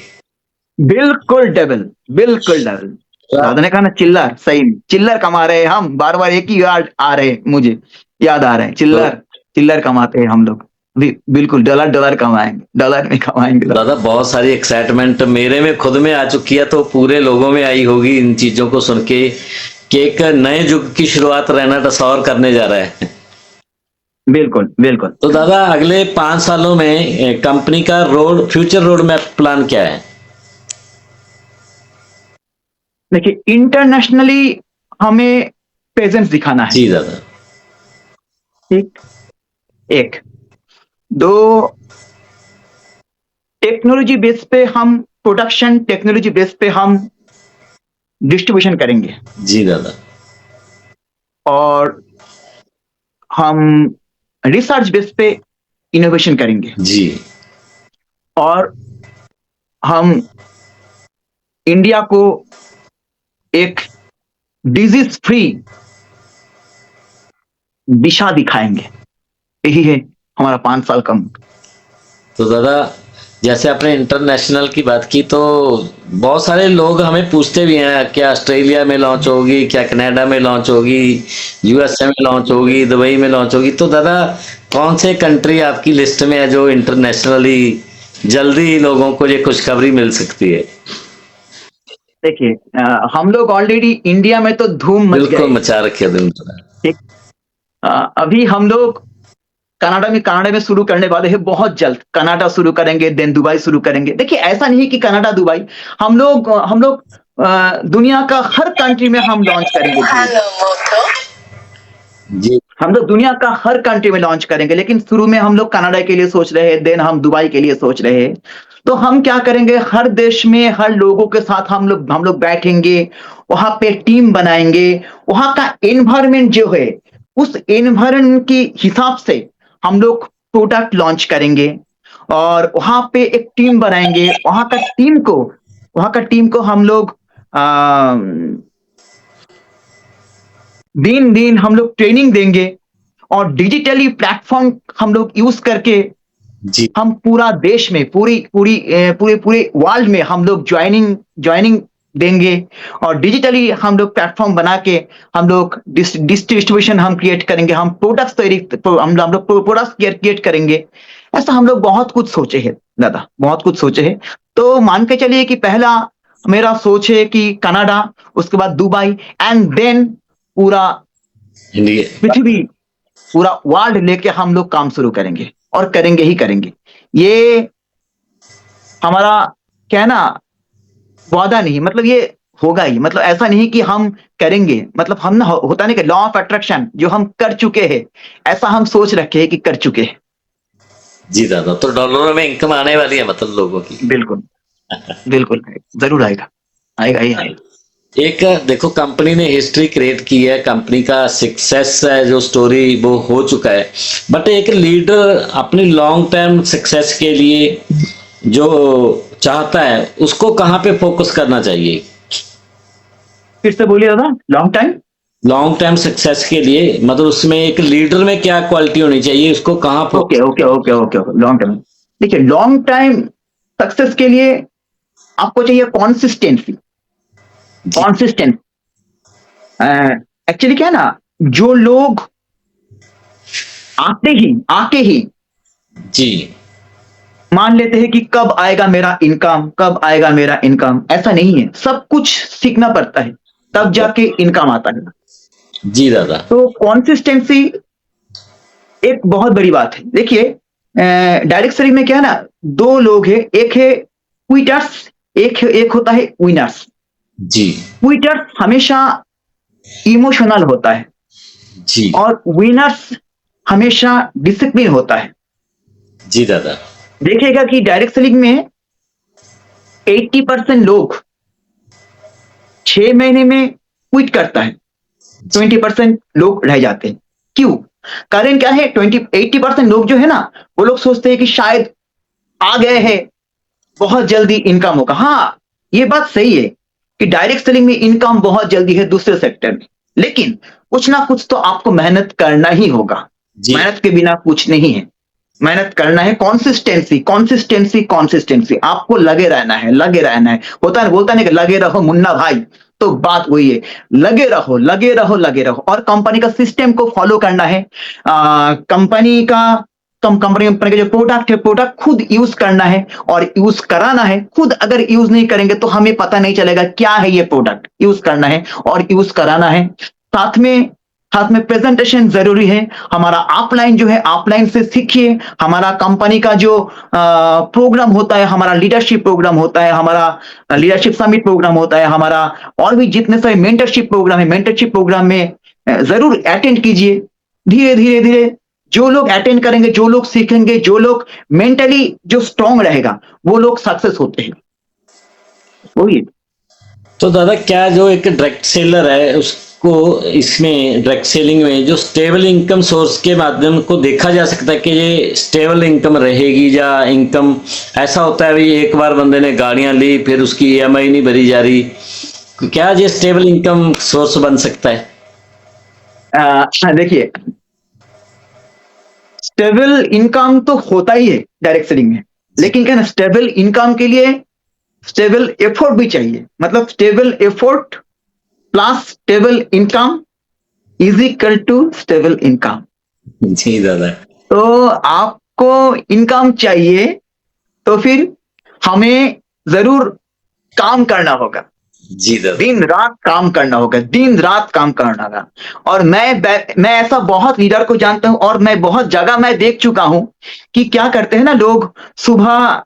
बिल्कुल डबल, बिल्कुल डबल। दादा ने कहा ना चिल्लर, सही में चिल्लर कमा रहे हैं हम, बार बार एक ही याद आ रहे हैं, मुझे याद आ रहे हैं, चिल्लर चिल्लर कमाते हैं हम लोग भी, बिल्कुल डॉलर डॉलर कमाएंगे, डॉलर में कमाएंगे दादा। दादा बहुत सारी एक्साइटमेंट मेरे में खुद में आ चुकी है, तो पूरे लोगों में आई होगी इन चीजों को सुन के कि एक नए युग की शुरुआत रहना टसौर करने जा रहा है। बिल्कुल बिल्कुल। तो दादा अगले 5 सालों में कंपनी का फ्यूचर रोड मैप प्लान क्या है? देखिए इंटरनेशनली हमें प्रेजेंस दिखाना है, जी दादा। ठीक। एक दो, टेक्नोलॉजी बेस पे हम प्रोडक्शन, टेक्नोलॉजी बेस पे हम डिस्ट्रीब्यूशन करेंगे, जी दादा। और हम रिसर्च बेस पे इनोवेशन करेंगे, जी और हम इंडिया को एक डिजीज फ्री दिशा दिखाएंगे। यही है हमारा 5 साल का। तो दादा जैसे आपने इंटरनेशनल की बात की, तो बहुत सारे लोग हमें पूछते भी हैं क्या ऑस्ट्रेलिया में लॉन्च होगी, क्या कनाडा में लॉन्च होगी, यूएसए में लॉन्च होगी, दुबई में लॉन्च होगी। तो दादा कौन से कंट्री आपकी लिस्ट में है जो इंटरनेशनली जल्दी लोगों को ये खुशखबरी मिल सकती है? देखिए हम लोग ऑलरेडी इंडिया में तो धूम मच बिल्कुल गए, मचा रखे दिन। ठीक। अभी हम लोग कनाडा में शुरू करने वाले हैं बहुत जल्द। कनाडा शुरू करेंगे, देन दुबई शुरू करेंगे। देखिए ऐसा नहीं कि कनाडा दुबई, हम लोग दुनिया का हर कंट्री में हम लॉन्च करेंगे। जी हम लोग दुनिया का हर कंट्री में लॉन्च करेंगे, लेकिन शुरू में हम लोग कनाडा के लिए सोच रहे हैं, देन हम दुबई के लिए सोच रहे हैं। तो हम क्या करेंगे, हर देश में हर लोगों के साथ हम लोग बैठेंगे, वहां पे टीम बनाएंगे, वहां का एनवायरनमेंट जो है उस एनवायरनमेंट के हिसाब से हम लोग प्रोडक्ट लॉन्च करेंगे, और वहां पे एक टीम बनाएंगे। वहां का टीम को हम लोग दिन दिन हम लोग ट्रेनिंग देंगे, और डिजिटली प्लेटफॉर्म हम लोग यूज करके जी हम पूरा देश में, पूरे वर्ल्ड में हम लोग ज्वाइनिंग देंगे, और डिजिटली हम लोग प्लेटफॉर्म बना के हम लोग डिस्ट्रीब्यूशन हम क्रिएट करेंगे, हम प्रोडक्ट्स हम लोग प्रोडक्ट्स क्रिएट करेंगे। ऐसा हम लोग बहुत कुछ सोचे हैं दादा, बहुत कुछ सोचे हैं। तो मान के चलिए कि पहला मेरा सोच है कि कनाडा, उसके बाद दुबई, एंड देन पूरा इंडिया। पृथ्वी, पूरा वर्ल्ड लेके हम लोग काम शुरू करेंगे, और करेंगे ही करेंगे। ये हमारा कहना वादा नहीं, मतलब ये होगा ही। मतलब ऐसा नहीं कि हम करेंगे, मतलब हम ना, होता नहीं कि लॉ ऑफ अट्रैक्शन जो हम कर चुके हैं, ऐसा हम सोच रखे हैं कि कर चुके हैं। जी दादा, तो डॉलरों में इनकम आने वाली है मतलब लोगों की। बिल्कुल बिल्कुल, जरूर आएगा, आएगा ही आएगा। एक देखो कंपनी ने हिस्ट्री क्रिएट की है, कंपनी का सक्सेस है जो स्टोरी वो हो चुका है, बट एक लीडर अपनी लॉन्ग टर्म सक्सेस के लिए जो चाहता है उसको कहाँ पे फोकस करना चाहिए? फिर से बोलिए दादा, long time. Long term success के लिए मतलब उसमें एक लीडर में क्या क्वालिटी होनी चाहिए, उसको कहाँ okay okay okay okay, long time. देखिए लॉन्ग टाइम सक्सेस के लिए आपको चाहिए कॉन्सिस्टेंसी। कॉन्सिस्टेंट एक्चुअली क्या है ना, जो लोग आके ही जी मान लेते हैं कि कब आएगा मेरा इनकम, कब आएगा मेरा इनकम, ऐसा नहीं है। सब कुछ सीखना पड़ता है, तब जाके इनकम आता है। जी दादा। तो कॉन्सिस्टेंसी एक बहुत बड़ी बात है। देखिए डायरेक्ट सेलिंग में क्या है ना, दो लोग हैं, एक है क्विटर्स, एक होता है विनर्स। जी क्विटर्स हमेशा इमोशनल होता है, जी और विनर्स हमेशा डिसिप्लिन होता है। जी दादा। देखिएगा कि डायरेक्ट सेलिंग में 80% लोग 6 महीने में क्विट करता है, 20% लोग रह जाते हैं। क्यों? कारण क्या है? 80% लोग जो है ना, वो लोग सोचते हैं कि शायद आ गए हैं, बहुत जल्दी इनकम होगा। हाँ, ये बात सही है कि डायरेक्ट सेलिंग में इनकम बहुत जल्दी है दूसरे सेक्टर में, लेकिन कुछ ना कुछ तो आपको मेहनत करना ही होगा। जी मेहनत के बिना कुछ नहीं है। मेहनत करना है, कंसिस्टेंसी कंसिस्टेंसी कंसिस्टेंसी, आपको लगे रहना है, लगे रहना है। होता है, बोलता नहीं कि लगे रहो मुन्ना भाई, तो बात वही है, लगे रहो लगे रहो लगे रहो। और कंपनी का सिस्टम को फॉलो करना है। कंपनी का कंपनी कंपनी का जो प्रोडक्ट है, प्रोडक्ट खुद यूज करना है और यूज कराना है। खुद अगर यूज नहीं करेंगे तो हमें पता नहीं चलेगा क्या है ये प्रोडक्ट। यूज करना है और यूज कराना है। साथ में प्रेजेंटेशन जरूरी है। हमारा ऑफलाइन जो है, ऑफलाइन से सीखिए। हमारा कंपनी का जो प्रोग्राम होता है, हमारा लीडरशिप प्रोग्राम होता है, हमारा लीडरशिप समिट प्रोग्राम होता है, हमारा और भी जितने सारे मेंटरशिप प्रोग्राम है, मेंटरशिप प्रोग्राम में जरूर अटेंड कीजिए। धीरे धीरे धीरे जो लोग अटेंड करेंगे, जो लोग सीखेंगे, जो लोग मेंटली जो स्ट्रांग रहेगा, वो लोग सक्सेस होते हैं। वही है। तो दादा, क्या जो एक डायरेक्ट सेलर है उसको इसमें डायरेक्ट सेलिंग में जो स्टेबल इनकम सोर्स के माध्यम को देखा जा सकता है कि ये स्टेबल इनकम रहेगी, या इनकम ऐसा होता है भाई एक बार बंदे ने गाड़ियां ली फिर उसकी ईएमआई नहीं भरी जा रही, क्या ये स्टेबल इनकम सोर्स बन सकता है? देखिए, स्टेबल इनकम तो होता ही है डायरेक्ट सेलिंग में, लेकिन क्या ना, स्टेबल इनकम के लिए स्टेबल एफर्ट भी चाहिए। मतलब stable effort plus stable income is equal to stable income. जी दादा। तो आपको इनकम चाहिए तो फिर हमें जरूर काम करना होगा। जी दादा। दिन रात काम करना होगा, दिन रात काम करना होगा। और मैं ऐसा बहुत लीडर को जानता हूं और मैं बहुत जगह मैं देख चुका हूं कि क्या करते हैं ना लोग, सुबह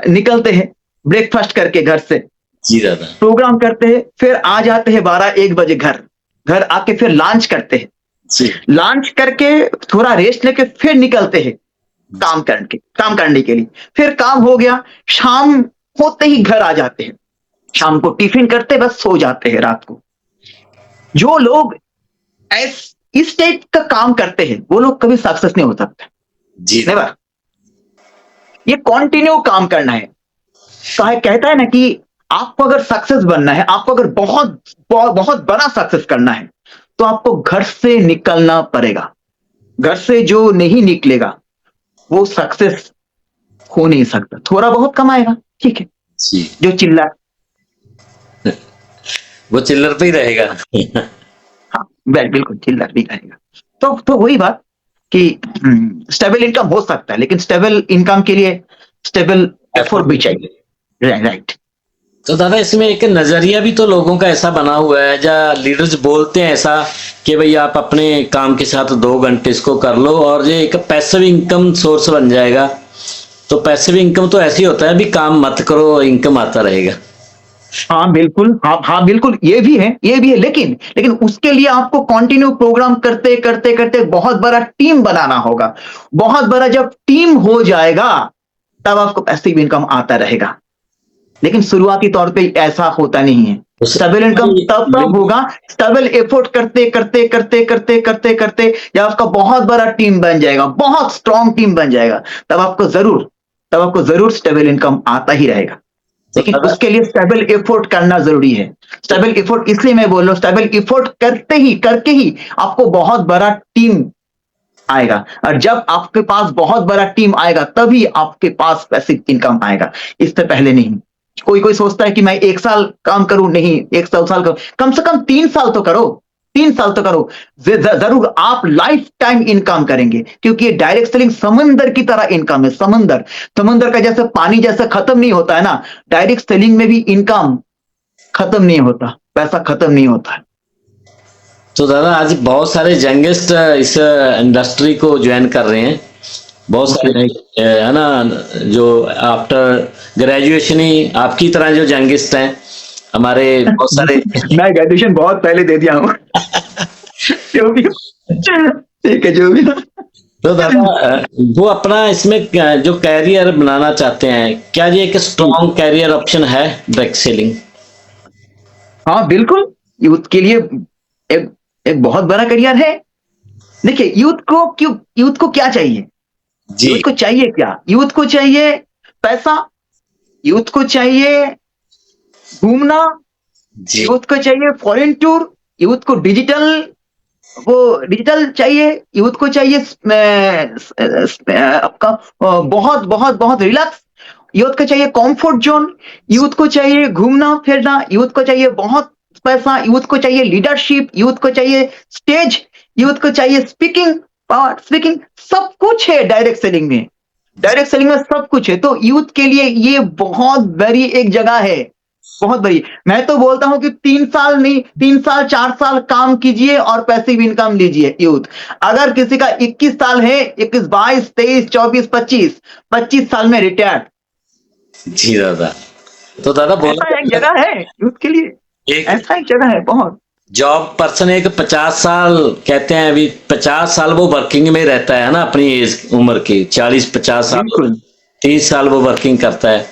निकलते हैं ब्रेकफास्ट करके घर से, जी दादा। प्रोग्राम करते हैं, फिर आ जाते हैं 12-1 बजे घर आके फिर लंच करते हैं। जी। लंच करके थोड़ा रेस्ट लेके फिर निकलते हैं काम करने के लिए। फिर काम हो गया, शाम होते ही घर आ जाते हैं, शाम को टिफिन करते बस सो जाते हैं रात को। जो लोग इस टाइप का काम करते हैं वो लोग कभी सक्सेस नहीं हो सकते। जी नेवर। ये कंटिन्यू काम करना है। कहता है ना कि आपको अगर सक्सेस बनना है, आपको अगर बहुत बहुत, बहुत बड़ा सक्सेस करना है, तो आपको घर से निकलना पड़ेगा। घर से जो नहीं निकलेगा वो सक्सेस हो नहीं सकता। थोड़ा बहुत कमाएगा, ठीक है, जी। जो चिल्ला, वो चिल्लर पे ही रहेगा। हाँ बिल्कुल चिल्ला भी रहेगा। तो वही बात कि स्टेबल इनकम हो सकता है, लेकिन स्टेबल इनकम के लिए स्टेबल एफर्ट भी चाहिए। राइट। तो दादा, इसमें एक नजरिया भी तो लोगों का ऐसा बना हुआ है, जहाँ लीडर्स बोलते हैं ऐसा कि भाई आप अपने काम के साथ 2 घंटे इसको कर लो और ये एक पैसिव इनकम सोर्स बन जाएगा। तो पैसिव इनकम तो ऐसे ही होता है, भी काम मत करो इनकम आता रहेगा। हाँ बिल्कुल, हाँ बिल्कुल, ये भी है, लेकिन उसके लिए आपको कंटिन्यू प्रोग्राम करते करते करते बहुत बड़ा टीम बनाना होगा। बहुत बड़ा जब टीम हो जाएगा तब आपको पैसिव इनकम आता रहेगा। लेकिन शुरुआती तौर पे ऐसा होता नहीं है। स्टेबल इनकम तब होगा, स्टेबल एफर्ट करते करते करते करते करते करते जब आपका बहुत बड़ा टीम बन जाएगा, बहुत स्ट्रॉन्ग टीम बन जाएगा, तब आपको जरूर स्टेबल इनकम आता ही रहेगा। लेकिन उसके लिए स्टेबल एफर्ट करना जरूरी है। स्टेबल एफर्ट इसलिए मैं बोल रहा हूं, स्टेबल एफर्ट करके ही आपको बहुत बड़ा टीम आएगा। और जब आपके पास बहुत बड़ा टीम आएगा तभी आपके पास पैसिव इनकम आएगा, इससे पहले नहीं। कोई सोचता है कि मैं 1 साल काम करूं, नहीं, 1 साल करो, कम से कम 3 साल तो करो, 3 साल तो करो। जरूर आप लाइफ टाइम इनकम करेंगे, क्योंकि ये डायरेक्ट सेलिंग समंदर की तरह इनकम है। समंदर का जैसे पानी जैसे खत्म नहीं होता है ना, डायरेक्ट सेलिंग में भी इनकम खत्म नहीं होता, पैसा खत्म नहीं होता है। तो दादा, आज बहुत सारे यंगेस्ट इस इंडस्ट्री को ज्वाइन कर रहे हैं, बहुत सारे है ना, जो आफ्टर ग्रेजुएशन ही आपकी तरह जो यंगेस्ट हैं हमारे बहुत सारे। मैं ग्रेजुएशन बहुत पहले दे दिया हूँ। जो भी ठीक है, जो भी। तो दादा, वो अपना इसमें जो कैरियर बनाना चाहते हैं, क्या ये एक स्ट्रॉन्ग कैरियर ऑप्शन है डायरेक्ट सेलिंग? हाँ बिल्कुल, यूथ के लिए एक बहुत बड़ा करियर है। देखिए, यूथ को क्या चाहिए? जी। यूथ को चाहिए क्या? यूथ को चाहिए पैसा, यूथ को चाहिए घूमना, जी। यूथ को चाहिए फॉरेन टूर, यूथ को डिजिटल वो डिजिटल चाहिए, यूथ को चाहिए आपका बहुत बहुत बहुत रिलैक्स, यूथ को चाहिए कंफर्ट जोन, यूथ को चाहिए घूमना फिरना, यूथ को चाहिए बहुत पैसा, यूथ को चाहिए लीडरशिप, यूथ को चाहिए स्टेज, यूथ को चाहिए स्पीकिंग पावर, स्पीकिंग, सब कुछ है डायरेक्ट सेलिंग में। डायरेक्ट सेलिंग में सब कुछ है, तो यूथ के लिए ये बहुत बड़ी एक जगह है, बहुत बड़ी। मैं तो बोलता हूं कि 3 साल नहीं, 3 साल 4 साल काम कीजिए और पैसिव इनकम लीजिए यूथ। अगर किसी का 21 साल है, 21 22 23 24 25, 25 साल में रिटायर्ड, जी दादा। तो दादा बोला ऐसा एक जगह है यूथ के लिए, एक ऐसा एक जगह है बहुत। जॉब पर्सन एक 50 साल कहते हैं, अभी 50 साल वो वर्किंग में रहता है ना, अपनी एज उम्र की 40-50 साल, बिल्कुल 30 साल वो वर्किंग करता है।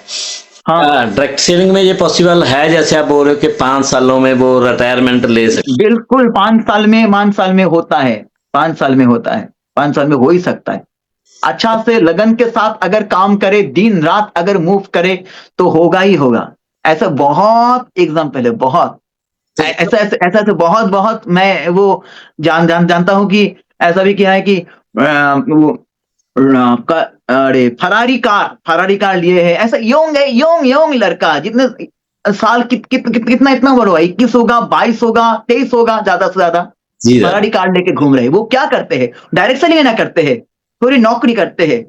हाँ, डायरेक्ट सेलिंग में ये पॉसिबल है, जैसे आप बोल रहे हो कि 5 सालों में वो रिटायरमेंट ले सकते। बिल्कुल 5 साल में, 5 साल में होता है, 5 साल में होता है, 5 साल में हो ही सकता है। अच्छा से लगन के साथ अगर काम करे, दिन रात अगर मूव करे तो होगा ही होगा। ऐसा बहुत एग्जाम्पल है, बहुत ऐसा ऐसा ऐसा ऐसा बहुत बहुत मैं वो जानता हूं कि ऐसा भी किया है कि वो अरे फरारी कार लिए है, ऐसा योंग है, योंग योंग लड़का, जितने साल कितना इतना बड़ा होगा, 21 होगा, 22 होगा, 23 होगा ज्यादा से ज्यादा, जी दादा। फरारी कार लेके घूम रहे हैं। वो क्या करते हैं? डायरेक्ट सेलिंग ना करते हैं, पूरी नौकरी करते हैं,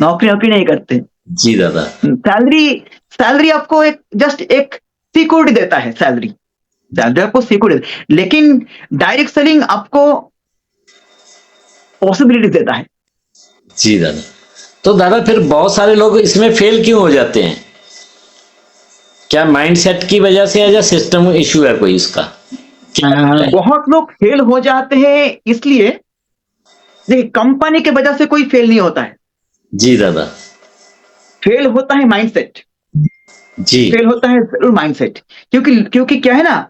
नौकरी नहीं करते। जी दादा। सैलरी सैलरी आपको एक जस्ट एक सिक्योरिटी देता है, सैलरी आपको सिक्योरिटी, लेकिन डायरेक्ट सेलिंग आपको पॉसिबिलिटी देता है। जी दादा। तो दादा फिर बहुत सारे लोग इसमें फेल क्यों हो जाते हैं? क्या माइंडसेट की वजह से है या सिस्टम इशू है कोई इसका? क्या है? बहुत लोग फेल हो जाते हैं इसलिए, देखिए कंपनी के वजह से कोई फेल नहीं होता है, जी दादा। फेल होता है माइंडसेट, जी फेल होता है जरूर माइंडसेट। क्योंकि क्या है ना,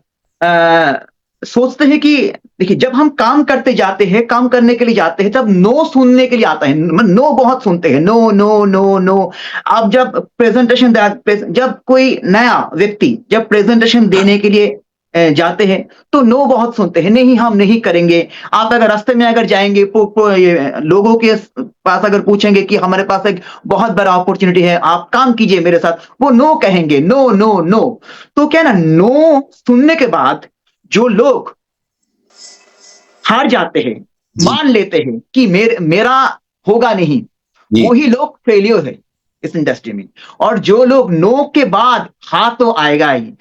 सोचते हैं कि देखिए जब हम काम करते जाते हैं, काम करने के लिए जाते हैं, तब नो सुनने के लिए आता है, नो बहुत सुनते हैं, नो नो नो नो। आप जब प्रेजेंटेशन, जब कोई नया व्यक्ति जब प्रेजेंटेशन देने के लिए जाते हैं तो नो बहुत सुनते हैं, नहीं हम नहीं करेंगे। आप अगर रास्ते में अगर जाएंगे, लोगों के पास अगर पूछेंगे कि हमारे पास एक बहुत बड़ा अपॉर्चुनिटी है, आप काम कीजिए मेरे साथ, वो नो कहेंगे, नो नो नो। तो क्या ना, नो सुनने के बाद जो लोग हार जाते हैं, जी मान लेते हैं कि मेरा होगा नहीं, जी। वही लोग फेलियर है इस इंडस्ट्री में। और जो लोग नो के बाद हाँ तो आएगा ही,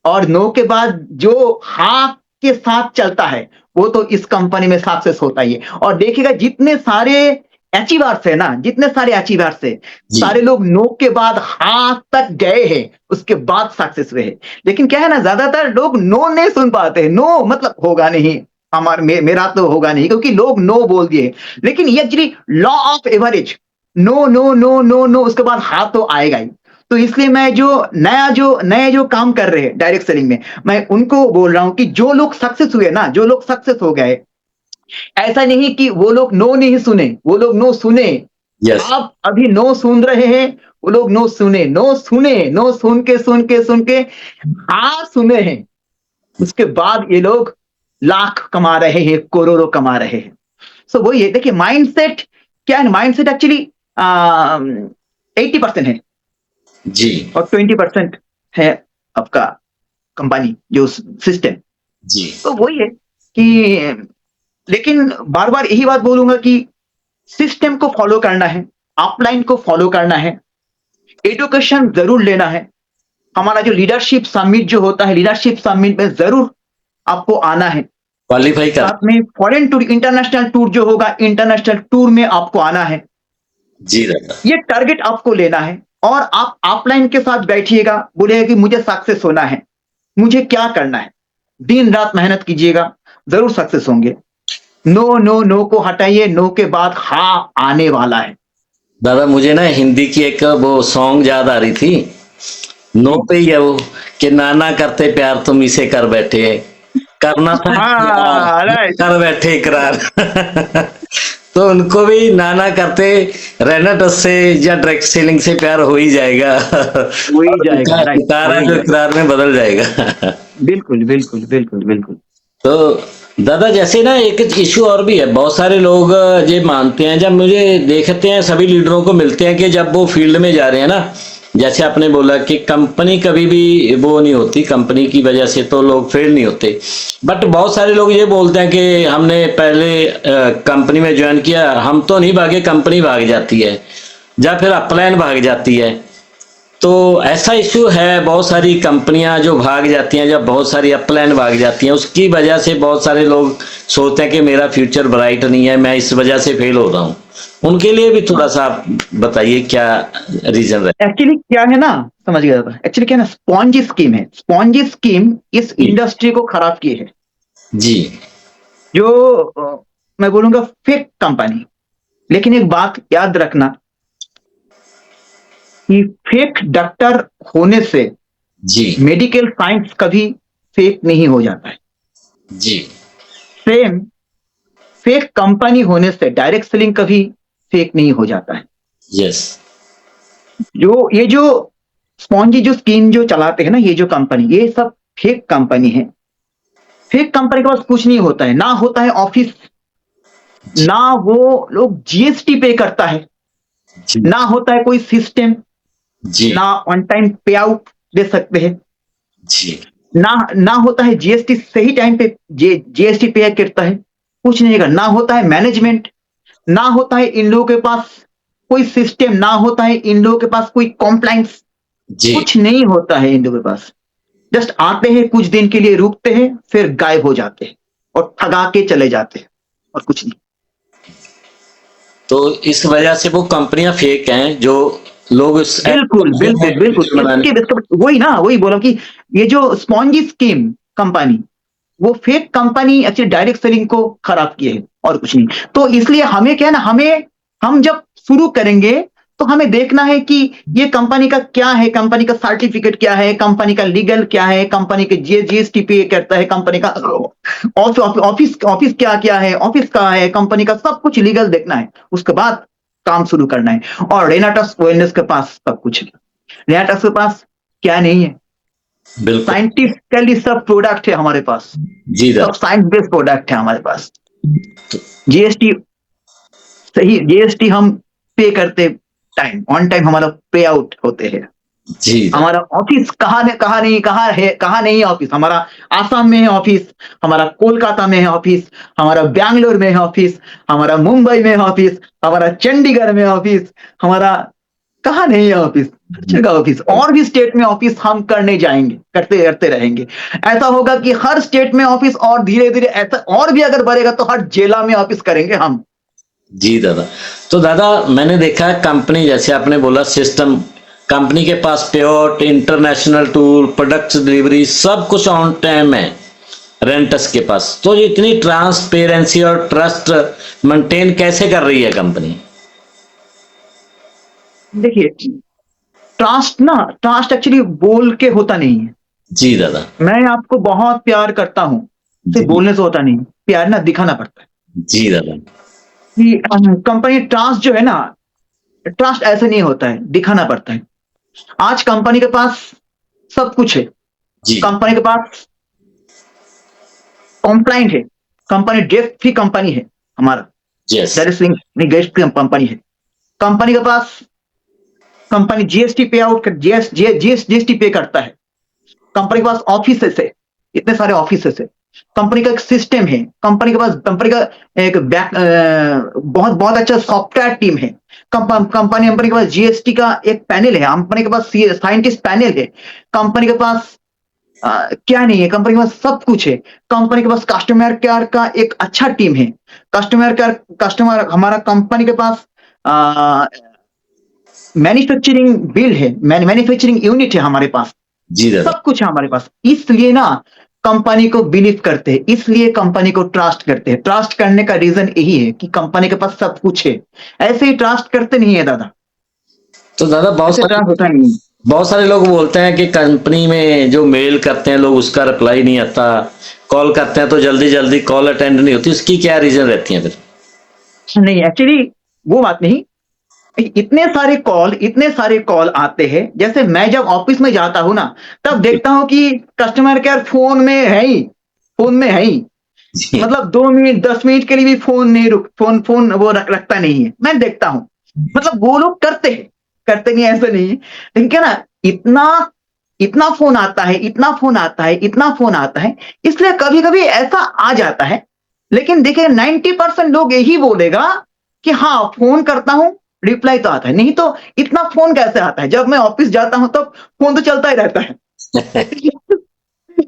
और नो के बाद जो हाँ के साथ चलता है वो तो इस कंपनी में सक्सेस होता ही है। और देखिएगा जितने सारे अचीवर्स है ना, जितने सारे अचीवर्स है, जी सारे लोग नो के बाद हाँ तक गए हैं, उसके बाद सक्सेस हुए हैं। लेकिन क्या है ना, ज्यादातर लोग नो नहीं सुन पाते हैं, नो मतलब होगा नहीं, मेरा तो होगा नहीं, क्योंकि लोग नो बोल दिए। लेकिन ये actually law of average, no no no no no, उसके बाद हाँ तो आएगा ही। तो इसलिए मैं जो नए जो काम कर रहे हैं डायरेक्ट सेलिंग में, मैं उनको बोल रहा हूं कि जो लोग सक्सेस हुए ना, जो लोग सक्सेस हो गए, ऐसा नहीं कि वो लोग नो नहीं सुने, वो लोग नो सुने। यस। आप अभी नो सुन रहे हैं, वो लोग नो सुने, नो सुन के हाँ सुने हैं, उसके बाद ये लोग लाख कमा रहे हैं, करोड़ों कमा रहे हैं। सो वही है, देखिए माइंडसेट क्या है, माइंडसेट एक्चुअली 80% है जी और 20% है आपका कंपनी जो सिस्टम। जी। तो वही है कि, लेकिन बार बार यही बात बोलूंगा कि सिस्टम को फॉलो करना है, अपलाइन को फॉलो करना है, एजुकेशन जरूर लेना है। हमारा जो लीडरशिप समिट जो होता है, लीडरशिप समिट में जरूर आपको आना है। क्वालिफाई कर। साथ में फॉरेन टूर, इंटरनेशनल टूर जो होगा, इंटरनेशनल टूर में आपको आना है। जी दादा। ये टारगेट आपको लेना है और आप अपलाइन के साथ बैठिएगा, बोलिएगा कि मुझे सक्सेस होना है, मुझे क्या करना है, दिन रात मेहनत कीजिएगा, जरूर सक्सेस होंगे। नो नो नो को हटाइए, नो के बाद हाँ आने वाला है। दादा मुझे ना हिंदी की एक वो सॉन्ग याद आ रही थी, नो पे ही है वो, कि नाना करते प्यार तुम इसे कर बैठे, करना था इकरार, हाँ राइट, कर बैठे इकरार। तो उनको भी नाना करते रहना, तो उससे या डायरेक्ट सेलिंग से प्यार हो ही जाएगा। हो ही और जाएगा, उनका राइट, हो इकारा ही जो जाएगा। इकरार में बदल जाएगा। बिल्कुल बिल्कुल बिल्कुल बिल्कुल। तो दादा जैसे ना एक इशू और भी है, बहुत सारे लोग ये मानते हैं, जब मुझे देखते हैं सभी लीडरों को मिलते हैं कि जब वो फील्ड में जा रहे हैं ना, जैसे आपने बोला कि कंपनी कभी भी वो नहीं होती, कंपनी की वजह से तो लोग फेल नहीं होते, बट बहुत सारे लोग ये बोलते हैं कि हमने पहले कंपनी में ज्वाइन किया, हम तो नहीं भागे, कंपनी भाग जाती है, या फिर अपलाइन भाग जाती है। तो ऐसा इशू है, बहुत सारी कंपनियां जो भाग जाती हैं, जब बहुत सारी अपलाइन भाग जाती हैं, उसकी वजह से बहुत सारे लोग सोचते हैं कि मेरा फ्यूचर ब्राइट नहीं है, मैं इस वजह से फेल हो रहा हूँ। उनके लिए भी थोड़ा सा आप बताइए क्या रीजन है। एक्चुअली क्या है ना, समझ गया था, एक्चुअली क्या है ना, स्पॉन्जी स्कीम है, स्पॉन्जी स्कीम इस जी इंडस्ट्री को खराब किए है। जी जो मैं बोलूंगा फेक कंपनी। लेकिन एक बात याद रखना कि फेक डॉक्टर होने से जी मेडिकल साइंस कभी फेक नहीं हो जाता है। जी सेम फेक कंपनी होने से डायरेक्ट सेलिंग कभी फेक नहीं हो जाता है। यस ये जो स्पॉन्जी जो स्कीम जो चलाते हैं ना, ये जो कंपनी, ये सब फेक कंपनी है। फेक कंपनी के पास कुछ नहीं होता है, ना होता है ऑफिस, ना वो लोग जीएसटी पे करता है, जी ना होता है कोई सिस्टम, जी ना ऑन टाइम पे आउट दे सकते हैं, जी ना होता है जीएसटी सही टाइम पे जीएसटी पे करता है, कुछ नहीं करता, ना होता है मैनेजमेंट, ना होता है इन लोगों के पास कोई सिस्टम, ना होता है इन लोगों के पास कोई कॉम्प्लाइंस, जी कुछ नहीं होता है इन लोगों के पास। जस्ट आते हैं, कुछ दिन के लिए रुकते हैं, फिर गायब हो जाते हैं और ठगा के चले जाते हैं, और कुछ नहीं। तो इस वजह से वो कंपनियां फेक हैं, जो लोग उस बिल्कुल बिल्कुल बिल्कुल, बनाने। वही ना, वही बोला कि ये जो स्पॉन्जी स्कीम कंपनी, वो फेक कंपनी अच्छी डायरेक्ट सेलिंग को खराब किए है, और कुछ नहीं। तो इसलिए हमें क्या है ना, हम जब शुरू करेंगे तो हमें देखना है कि ये कंपनी का क्या है, कंपनी का सर्टिफिकेट क्या है, कंपनी का लीगल क्या है, कंपनी के जीएसटी पे करता है, कंपनी का ऑफिस ऑफिस क्या क्या है, ऑफिस कहाँ है, कंपनी का सब कुछ लीगल देखना है, उसके बाद काम शुरू करना है। और रेनाटस ओएनएस के पास सब कुछ है। रेनाटस के पास क्या नहीं है, बिल्कुल साइंटिफिकली सब प्रोडक्ट है हमारे पास, जी सब दादा। साइंस बेस्ड प्रोडक्ट है हमारे पास। जीएसटी सही, जीएसटी हम पे करते टाइम, ऑन टाइम हमारा पे आउट होते हैं। जी दादा। हमारा ऑफिस कहाँ नहीं है ऑफिस, हमारा आसाम में है ऑफिस, हमारा कोलकाता में है ऑफिस, हमारा बैंगलोर में है ऑफिस, हमारा मुंबई में है ऑफिस, हमारा चंडीगढ़ में ऑफिस, हमारा कहाँ नहीं है ऑफिस, हर जगह ऑफिस। और भी स्टेट में ऑफिस हम करने जाएंगे, करते करते रहेंगे। ऐसा होगा कि हर स्टेट में ऑफिस, और धीरे धीरे ऐसा और भी अगर बढ़ेगा तो हर जिला में ऑफिस करेंगे हम। जी दादा। तो दादा मैंने देखा है कंपनी, जैसे आपने बोला सिस्टम, कंपनी के पास payout, international tour, product delivery, सब कुछ ऑन टाइम है रेंटस के पास। तो ये इतनी ट्रांसपेरेंसी और ट्रस्ट मेंटेन कैसे कर रही है कंपनी? देखिए, ट्रस्ट एक्चुअली बोल के होता नहीं है। जी दादा। मैं आपको बहुत प्यार करता हूं, सिर्फ जी बोलने से होता नहीं, प्यार ना दिखाना पड़ता है। जी दादा। कि कंपनी ट्रस्ट जो है ना, ट्रस्ट ऐसे नहीं होता है, दिखाना पड़ता है। आज कंपनी के पास सब कुछ है, जी कंपनी के पास कॉम्प्लाइंट है, कंपनी डेट फ्री कंपनी है हमारा, यस डेट फ्री कंपनी है। कंपनी के पास, कंपनी जीएसटी पे आउट कर, जीएसटी पे करता है। कंपनी के पास ऑफिस है, इतने सारे ऑफिस है, कंपनी का एक सिस्टम है, कंपनी के पास, कंपनी का एक बहुत बहुत अच्छा सॉफ्टवेयर टीम है। कंपनी के पास जीएसटी का एक पैनल है, कंपनी के पास साइंटिस्ट पैनल है, कंपनी के पास क्या नहीं है, कंपनी के पास सब कुछ है। कंपनी के पास कस्टमर केयर का एक अच्छा टीम है, कस्टमर हमारा कंपनी के पास मैन्युफैक्चरिंग बिल है, मैन्युफैक्चरिंग यूनिट है हमारे पास, जी दादा। सब कुछ है हमारे पास। इसलिए ना कंपनी को बिलीव करते हैं, इसलिए कंपनी को ट्रस्ट करते हैं। ट्रस्ट करने का रीजन यही है कि कंपनी के पास सब कुछ है। ऐसे ही ट्रस्ट करते नहीं है दादा, तो दादा ऐसे ट्रस्ट होता नहीं है। बहुत सारे लोग बोलते हैं कि कंपनी में जो मेल करते हैं लोग, उसका रिप्लाई नहीं आता, कॉल करते हैं तो जल्दी जल्दी कॉल अटेंड नहीं होती, उसकी क्या रीजन रहती है फिर? नहीं, एक्चुअली वो बात नहीं, इतने सारे कॉल आते हैं। जैसे मैं जब ऑफिस में जाता हूं ना, तब देखता हूं कि कस्टमर केयर फोन में है ही, जी। मतलब 2 मिनट 10 मिनट के लिए भी फोन नहीं फोन वो रखता नहीं है, मैं देखता हूँ। मतलब वो लोग करते नहीं ऐसा नहीं है, लेकिन क्या ना, इतना इतना फोन आता है, इतना फोन आता है, इतना फोन आता है, इसलिए कभी कभी ऐसा आ जाता है। लेकिन देखिए 90% लोग यही बोलेगा कि हाँ फोन करता हूं, रिप्लाई तो आता है, नहीं तो इतना फोन कैसे आता है? जब मैं ऑफिस जाता हूं तब फोन तो चलता ही रहता है।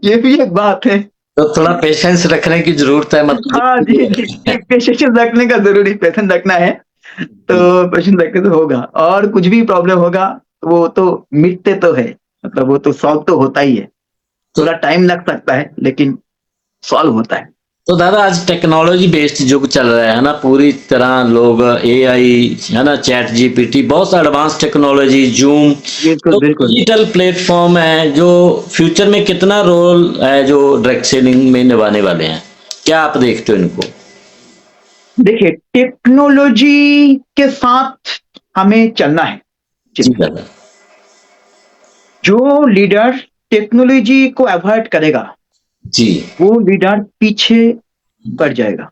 ये भी एक बात है। तो थोड़ा पेशेंस रखने की जरूरत है हाँ जी जी, मतलब। पेशेंस रखने का जरूरी, पेशेंस रखना है। तो जी। पेशेंस रखे तो होगा, और कुछ भी प्रॉब्लम होगा वो तो मिटते तो है, मतलब वो तो सॉल्व तो होता ही है। तो थोड़ा टाइम लग सकता है लेकिन सॉल्व होता है। तो दादा आज टेक्नोलॉजी बेस्ड युग चल रहा है ना, पूरी तरह लोग एआई है ना, चैट जीपीटी, बहुत एडवांस टेक्नोलॉजी, जूम, बिल्कुल तो बिल्कुल। डिजिटल प्लेटफॉर्म है जो फ्यूचर में कितना रोल है जो डायरेक्ट सेलिंग में निभाने वाले हैं, क्या आप देखते हो इनको? देखिए टेक्नोलॉजी के साथ हमें चलना है। जी ठीक है। दादा। जो लीडर टेक्नोलॉजी को अवॉइड करेगा जी। वो लीडर पीछे पड़ जाएगा।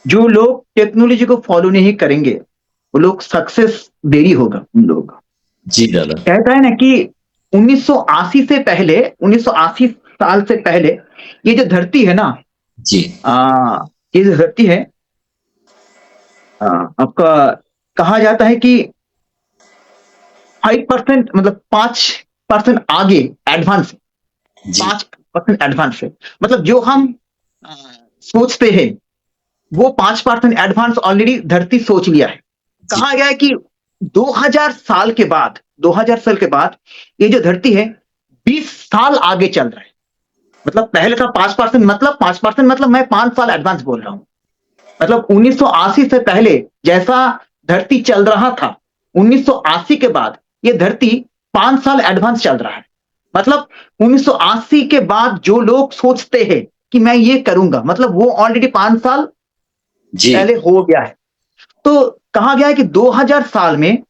जो लोग टेक्नोलॉजी को फॉलो नहीं करेंगे वो लोग सक्सेस देरी होगा उन लोगों का। जी दादा। कहता है ना कि 1980 से पहले, 1980 साल से पहले ये जो धरती है ना, जी। ये जो धरती है, आपका कहा जाता है कि 5% मतलब 5% आगे एडवांस, जी। 5% एडवांस है। मतलब जो हम आ, सोचते हैं वो 5% एडवांस ऑलरेडी धरती सोच लिया है। जी। कहा गया है कि 2000 साल के बाद, 2000 साल के बाद ये जो धरती है 20 साल आगे चल रहा है। मतलब पहले था 5%, मतलब 5% मतलब मैं 5 साल एडवांस बोल रहा हूं। मतलब 1980 से पहले जैसा धरती चल रहा था, 1980 के बाद ये धरती 5 साल एडवांस चल रहा है। मतलब 1980 के बाद जो लोग सोचते हैं कि मैं ये करूंगा, मतलब वो ऑलरेडी 5 साल जी। पहले हो गया है। तो कहा गया है कि 2000 साल में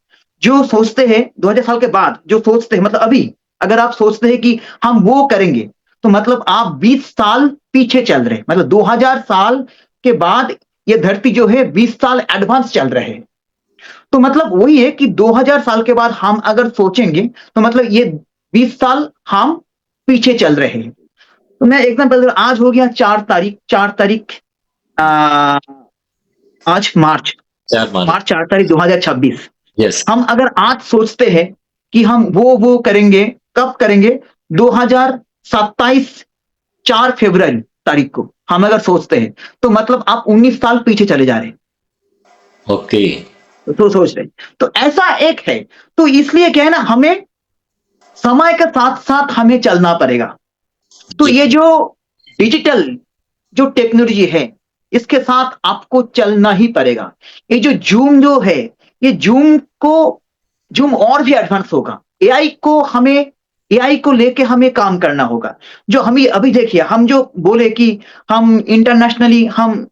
जो सोचते हैं, 2000 साल के बाद जो सोचते हैं, मतलब अभी अगर आप सोचते हैं कि हम वो करेंगे, तो मतलब आप 20 साल पीछे चल रहे हैं। मतलब 2000 साल के बाद ये धरती जो है 20 साल एडवांस चल रहे हैं। तो मतलब वही है कि 2000 साल के बाद हम अगर सोचेंगे तो मतलब ये 20 साल हम पीछे चल रहे हैं। तो मैं एग्जाम्पल, आज हो गया 4 तारीख, 4 तारीख, आ, आज मार्च, चार मान। मार्च 4 तारीख 2026। यस। हम अगर आज सोचते हैं कि हम वो करेंगे, कब करेंगे? 2027, 4 फरवरी तारीख को हम अगर सोचते हैं तो मतलब आप 19 साल पीछे चले जा रहे हैं। ओके। तो सोच रहे हैं। तो ऐसा एक है। तो इसलिए क्या है ना, हमें समय के साथ साथ हमें चलना पड़ेगा। तो जी। ये जो डिजिटल जो टेक्नोलॉजी है इसके साथ आपको चलना ही पड़ेगा। ये जो जूम जो है, ये जूम और भी एडवांस होगा। एआई को लेके हमें काम करना होगा। जो हम अभी देखिए, हम जो बोले कि हम इंटरनेशनली हम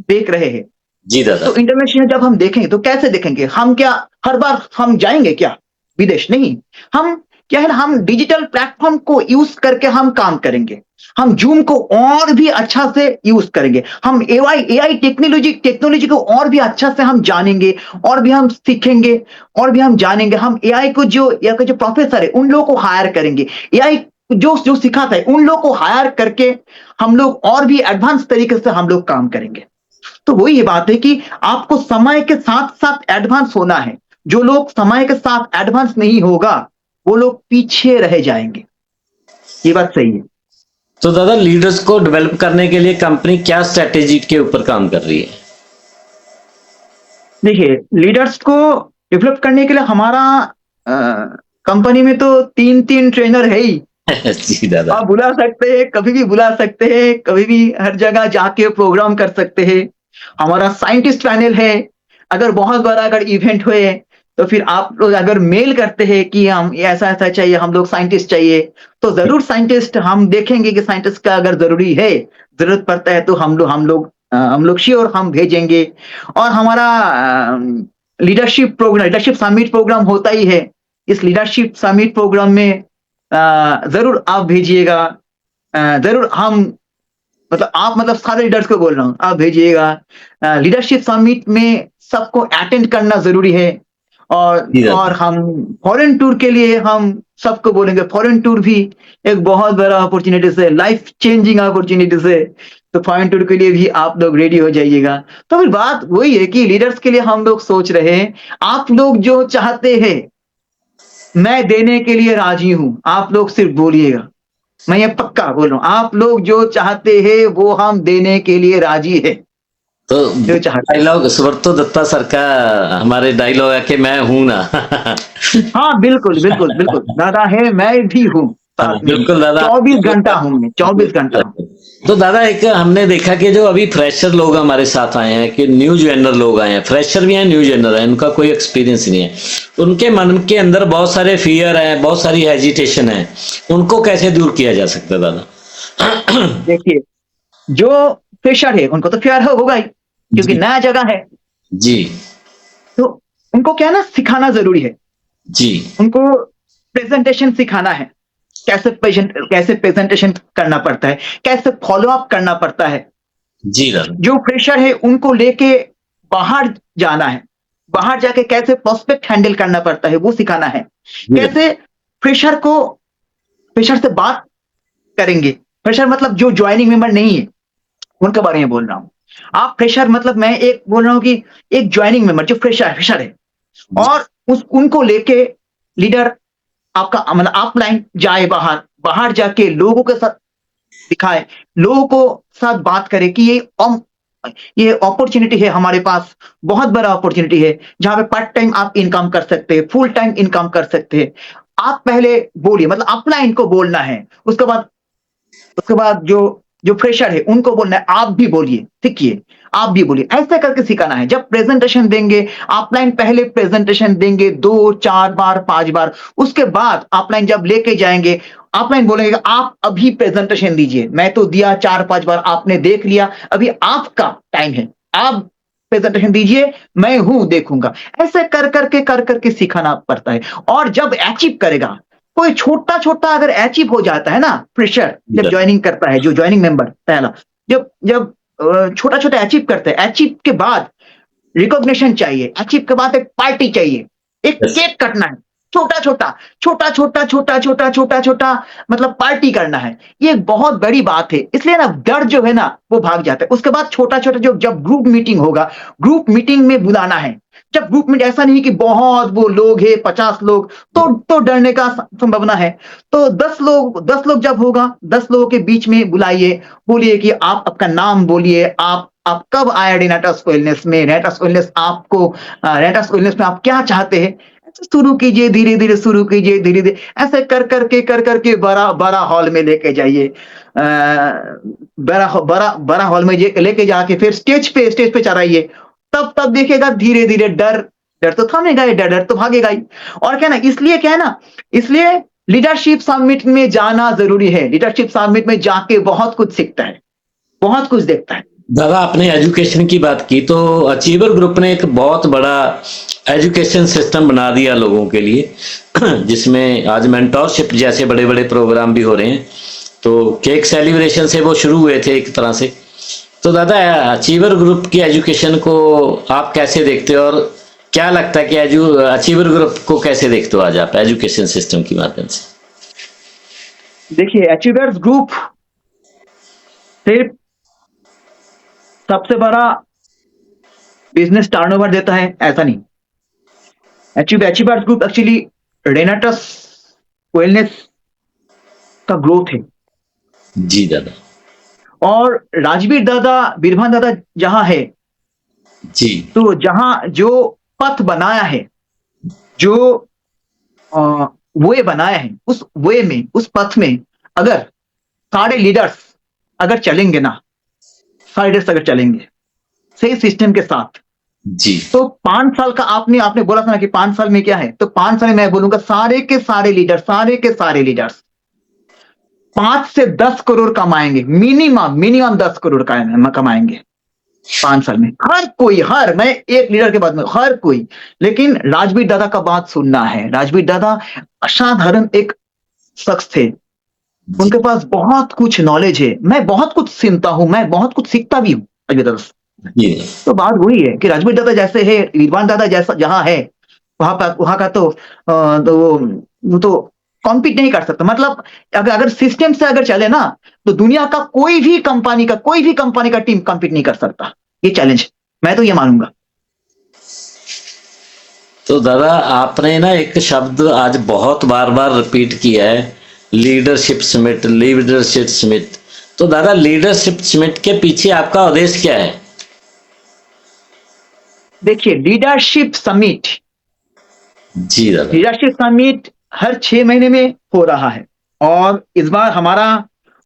देख रहे हैं, जी दादा। तो इंटरनेशनल जब हम देखेंगे तो कैसे देखेंगे? हम क्या हर बार हम जाएंगे क्या विदेश? नहीं। हम क्या है ना, हम डिजिटल प्लेटफॉर्म को यूज करके हम काम करेंगे। हम जूम को और भी अच्छा से यूज करेंगे। हम एआई टेक्नोलॉजी को और भी अच्छा से हम जानेंगे, और भी हम सीखेंगे, और भी हम जानेंगे। हम एआई को जो प्रोफेसर है उन लोगों को हायर करेंगे। एआई जो जो सिखाता है उन लोगों को हायर करके हम लोग और भी एडवांस तरीके से हम लोग काम करेंगे। तो वही ये बात है कि आपको समय के साथ साथ एडवांस होना है। जो लोग समय के साथ एडवांस नहीं होगा वो लोग पीछे रह जाएंगे। ये बात सही है। तो दादा लीडर्स को डेवलप करने के लिए कंपनी क्या स्ट्रेटेजी के ऊपर काम कर रही देखिए लीडर्स को डेवलप करने के लिए हमारा कंपनी में तो 3 ट्रेनर है ही। है? जी दादा। आप बुला सकते हैं, कभी भी बुला सकते हैं, कभी भी हर जगह जाके प्रोग्राम कर सकते हैं। हमारा साइंटिस्ट पैनल है। अगर बहुत बड़ा अगर इवेंट हुए तो फिर आप लोग अगर मेल करते हैं कि हम ऐसा ऐसा चाहिए, हम लोग साइंटिस्ट चाहिए, तो जरूर साइंटिस्ट हम देखेंगे कि साइंटिस्ट का अगर जरूरी है, जरूरत पड़ता है तो हम लोग श्योर हम भेजेंगे। और हमारा लीडरशिप समिट प्रोग्राम होता ही है। इस लीडरशिप समिट प्रोग्राम में जरूर आप भेजिएगा। जरूर हम मतलब आप मतलब सारे लीडर्स को बोल रहा हूँ, आप भेजिएगा। लीडरशिप समिट में सबको अटेंड करना जरूरी है। जी दादा। और हम फॉरेन टूर के लिए हम सबको बोलेंगे, फॉरेन टूर भी एक बहुत बड़ा अपॉर्चुनिटी है, लाइफ चेंजिंग अपॉर्चुनिटी है। तो फॉरेन टूर के लिए भी आप लोग रेडी हो जाइएगा। तो फिर बात वही है कि लीडर्स के लिए हम लोग सोच रहे हैं, आप लोग जो चाहते हैं मैं देने के लिए राजी हूं, आप लोग सिर्फ बोलिएगा। मैं ये पक्का बोल रहा हूं, आप लोग जो चाहते हैं वो हम देने के लिए राजी है। तो जो चाहते हैं। डायलॉग सुब्रतो दत्ता सर का हमारे डायलॉग है कि मैं हूं ना। हाँ बिल्कुल बिल्कुल बिल्कुल, दादा है मैं भी हूँ हाँ, साथ में ही। बिल्कुल दादा। 24 घंटा हूँ मैं, 24 घंटा हूँ। तो दादा एक हमने देखा कि जो अभी फ्रेशर लोग हमारे साथ आए हैं, कि न्यू ज्वाइनर लोग आए हैं, फ्रेशर भी हैं न्यू ज्वाइनर हैं, उनका कोई एक्सपीरियंस नहीं है, उनके मन के अंदर बहुत सारे फियर है, बहुत सारी हेजिटेशन है, उनको कैसे दूर किया जा सकता है दादा? देखिए, जो फ्रेशर है उनको तो फेयर होगा ही, क्योंकि जी नया जगह है। जी तो उनको क्या है ना, सिखाना जरूरी है। जी उनको प्रेजेंटेशन सिखाना है, कैसे प्रेजेंटेशन करना पड़ता है, कैसे फॉलो अप करना पड़ता है। जी दादा। जो फ्रेशर है उनको लेके बाहर जाना है, बाहर जाके कैसे प्रोस्पेक्ट हैंडल करना पड़ता है वो सिखाना है। जी दादा। कैसे फ्रेशर से बात करेंगे। फ्रेशर मतलब जो ज्वाइनिंग मेंबर नहीं है उनके बारे में बोल रहा हूं। आप फ्रेशर मतलब मैं एक बोल रहा हूं कि एक ज्वाइनिंग मेंबर जो फ्रेशर है, जी और उनको लेके लीडर आपका मतलब अपलाइन जाए, बाहर बाहर जाके लोगों के साथ दिखाए, लोगों को साथ बात करे कि ये अपॉर्चुनिटी है हमारे पास, बहुत बड़ा अपॉर्चुनिटी है, जहां पे पार्ट टाइम आप इनकम कर सकते हैं, फुल टाइम इनकम कर सकते हैं। आप पहले बोलिए, मतलब अपना इनको बोलना है। उसके बाद जो फ्रेशर है उनको बोलना है, आप भी बोलिए, सीखिए, आप भी बोलिए, ऐसे करके सिखाना है। जब प्रेजेंटेशन देंगे, ऑफलाइन पहले प्रेजेंटेशन देंगे 2 4 बार 5 बार, उसके बाद ऑफलाइन जब लेके जाएंगे, ऑफलाइन बोलेंगे आप अभी प्रेजेंटेशन दीजिए, मैं तो दिया 4 5 बार, आपने देख लिया, अभी आपका टाइम है, आप प्रेजेंटेशन दीजिए, मैं हूं देखूंगा। ऐसे कर करके सिखाना पड़ता है। और जब अचीव करेगा, कोई छोटा छोटा अगर अचीव हो जाता है ना, फ्रेशर जब दादा। ज्वाइनिंग करता है, जो ज्वाइनिंग मेंबर पहला, जब जब छोटा छोटा अचीव करते हैं, अचीव के बाद रिकॉग्निशन चाहिए, अचीव के बाद एक पार्टी चाहिए, एक यस। केक कटना है, छोटा छोटा छोटा छोटा छोटा छोटा छोटा छोटा, मतलब पार्टी करना है। ये एक बहुत बड़ी बात है, इसलिए ना डर जो है ना वो भाग जाता है। उसके बाद छोटा छोटा जो जब ग्रुप मीटिंग होगा, ग्रुप मीटिंग में बुलाना है। जब ग्रुप में ऐसा नहीं कि बहुत वो लोग है 50 लोग, तो डरने का संभावना है। तो 10 लोग जब होगा, 10 लोगों के बीच में बुलाइए, बोलिए कि आप आपका नाम बोलिए, आप कब आए रेनाटास वेलनेस में, रेनाटास वेलनेस में आप क्या चाहते हैं। ऐसे शुरू कीजिए, धीरे धीरे शुरू कीजिए, धीरे धीरे ऐसे कर करके बड़ा बड़ा हॉल में लेके जाइए। बड़ा बड़ा बड़ा हॉल में लेके जाके फिर स्टेज पे चढ़ाइए। तब देखिएगा धीरे धीरे डर डर तो थमेगा ही, डर तो भागेगा ही। और क्या ना, इसलिए क्या है ना, इसलिए लीडरशिप समिट में जाना जरूरी है। लीडरशिप समिट में जाके बहुत कुछ सीखता है, बहुत कुछ देखता है। दादा आपने एजुकेशन की बात की, तो अचीवर ग्रुप ने एक बहुत बड़ा एजुकेशन सिस्टम बना दिया लोगों के लिए, जिसमें आज मेंटोरशिप जैसे बड़े बड़े प्रोग्राम भी हो रहे हैं। तो केक सेलिब्रेशन से वो शुरू हुए थे एक तरह से। तो दादा अचीवर ग्रुप की एजुकेशन को आप कैसे देखते हो, और क्या लगता है कि अचीवर ग्रुप को कैसे देखते हो आज आप एजुकेशन सिस्टम के माध्यम से? देखिए, अचीवर्स ग्रुप सिर्फ सबसे बड़ा बिजनेस टर्नओवर देता है ऐसा नहीं। अचीवर्स ग्रुप एक्चुअली रेनाटस वेलनेस का ग्रोथ है। जी दादा। और राजवीर दादा, बीरभान दादा जहां है, जी तो जहां जो पथ बनाया है, जो वे बनाया है, उस वे में, उस पथ में अगर सारे लीडर्स अगर चलेंगे ना, सारे लीडर्स अगर चलेंगे सही सिस्टम के साथ, जी तो 5 साल का आपने बोला था ना कि 5 साल में क्या है, तो 5 साल में मैं बोलूंगा सारे के सारे लीडर्स 5 से 10 करोड़ कमाएंगे, मिनिमम 10 करोड़ का कमाएंगे 5 साल में। मैं एक लीडर के बाद में हर कोई। लेकिन राजवीर दादा का बात सुनना है। राजवीर दादा असाधारण एक शख्स थे। जी उनके पास बहुत कुछ नॉलेज है, मैं बहुत कुछ सुनता हूँ, मैं बहुत कुछ सीखता भी हूँ राजवीर दादा से। जी तो बात वही है कि राजवीर दादा जैसे है, विद्वान दादा जैसा जहाँ है, वहां का तो वो तो कॉम्पीट नहीं कर सकता। मतलब अगर अगर सिस्टम से अगर चले ना, तो दुनिया का कोई भी कंपनी का टीम कॉम्पीट नहीं कर सकता। ये चैलेंज मैं तो ये मानूंगा। तो दादा आपने ना एक शब्द आज बहुत बार बार रिपीट किया है, लीडरशिप समिट। तो दादा लीडरशिप समिट के पीछे आपका उद्देश्य क्या है? देखिए, जी दादा। लीडरशिप समिट हर 6 महीने में हो रहा है, और इस बार हमारा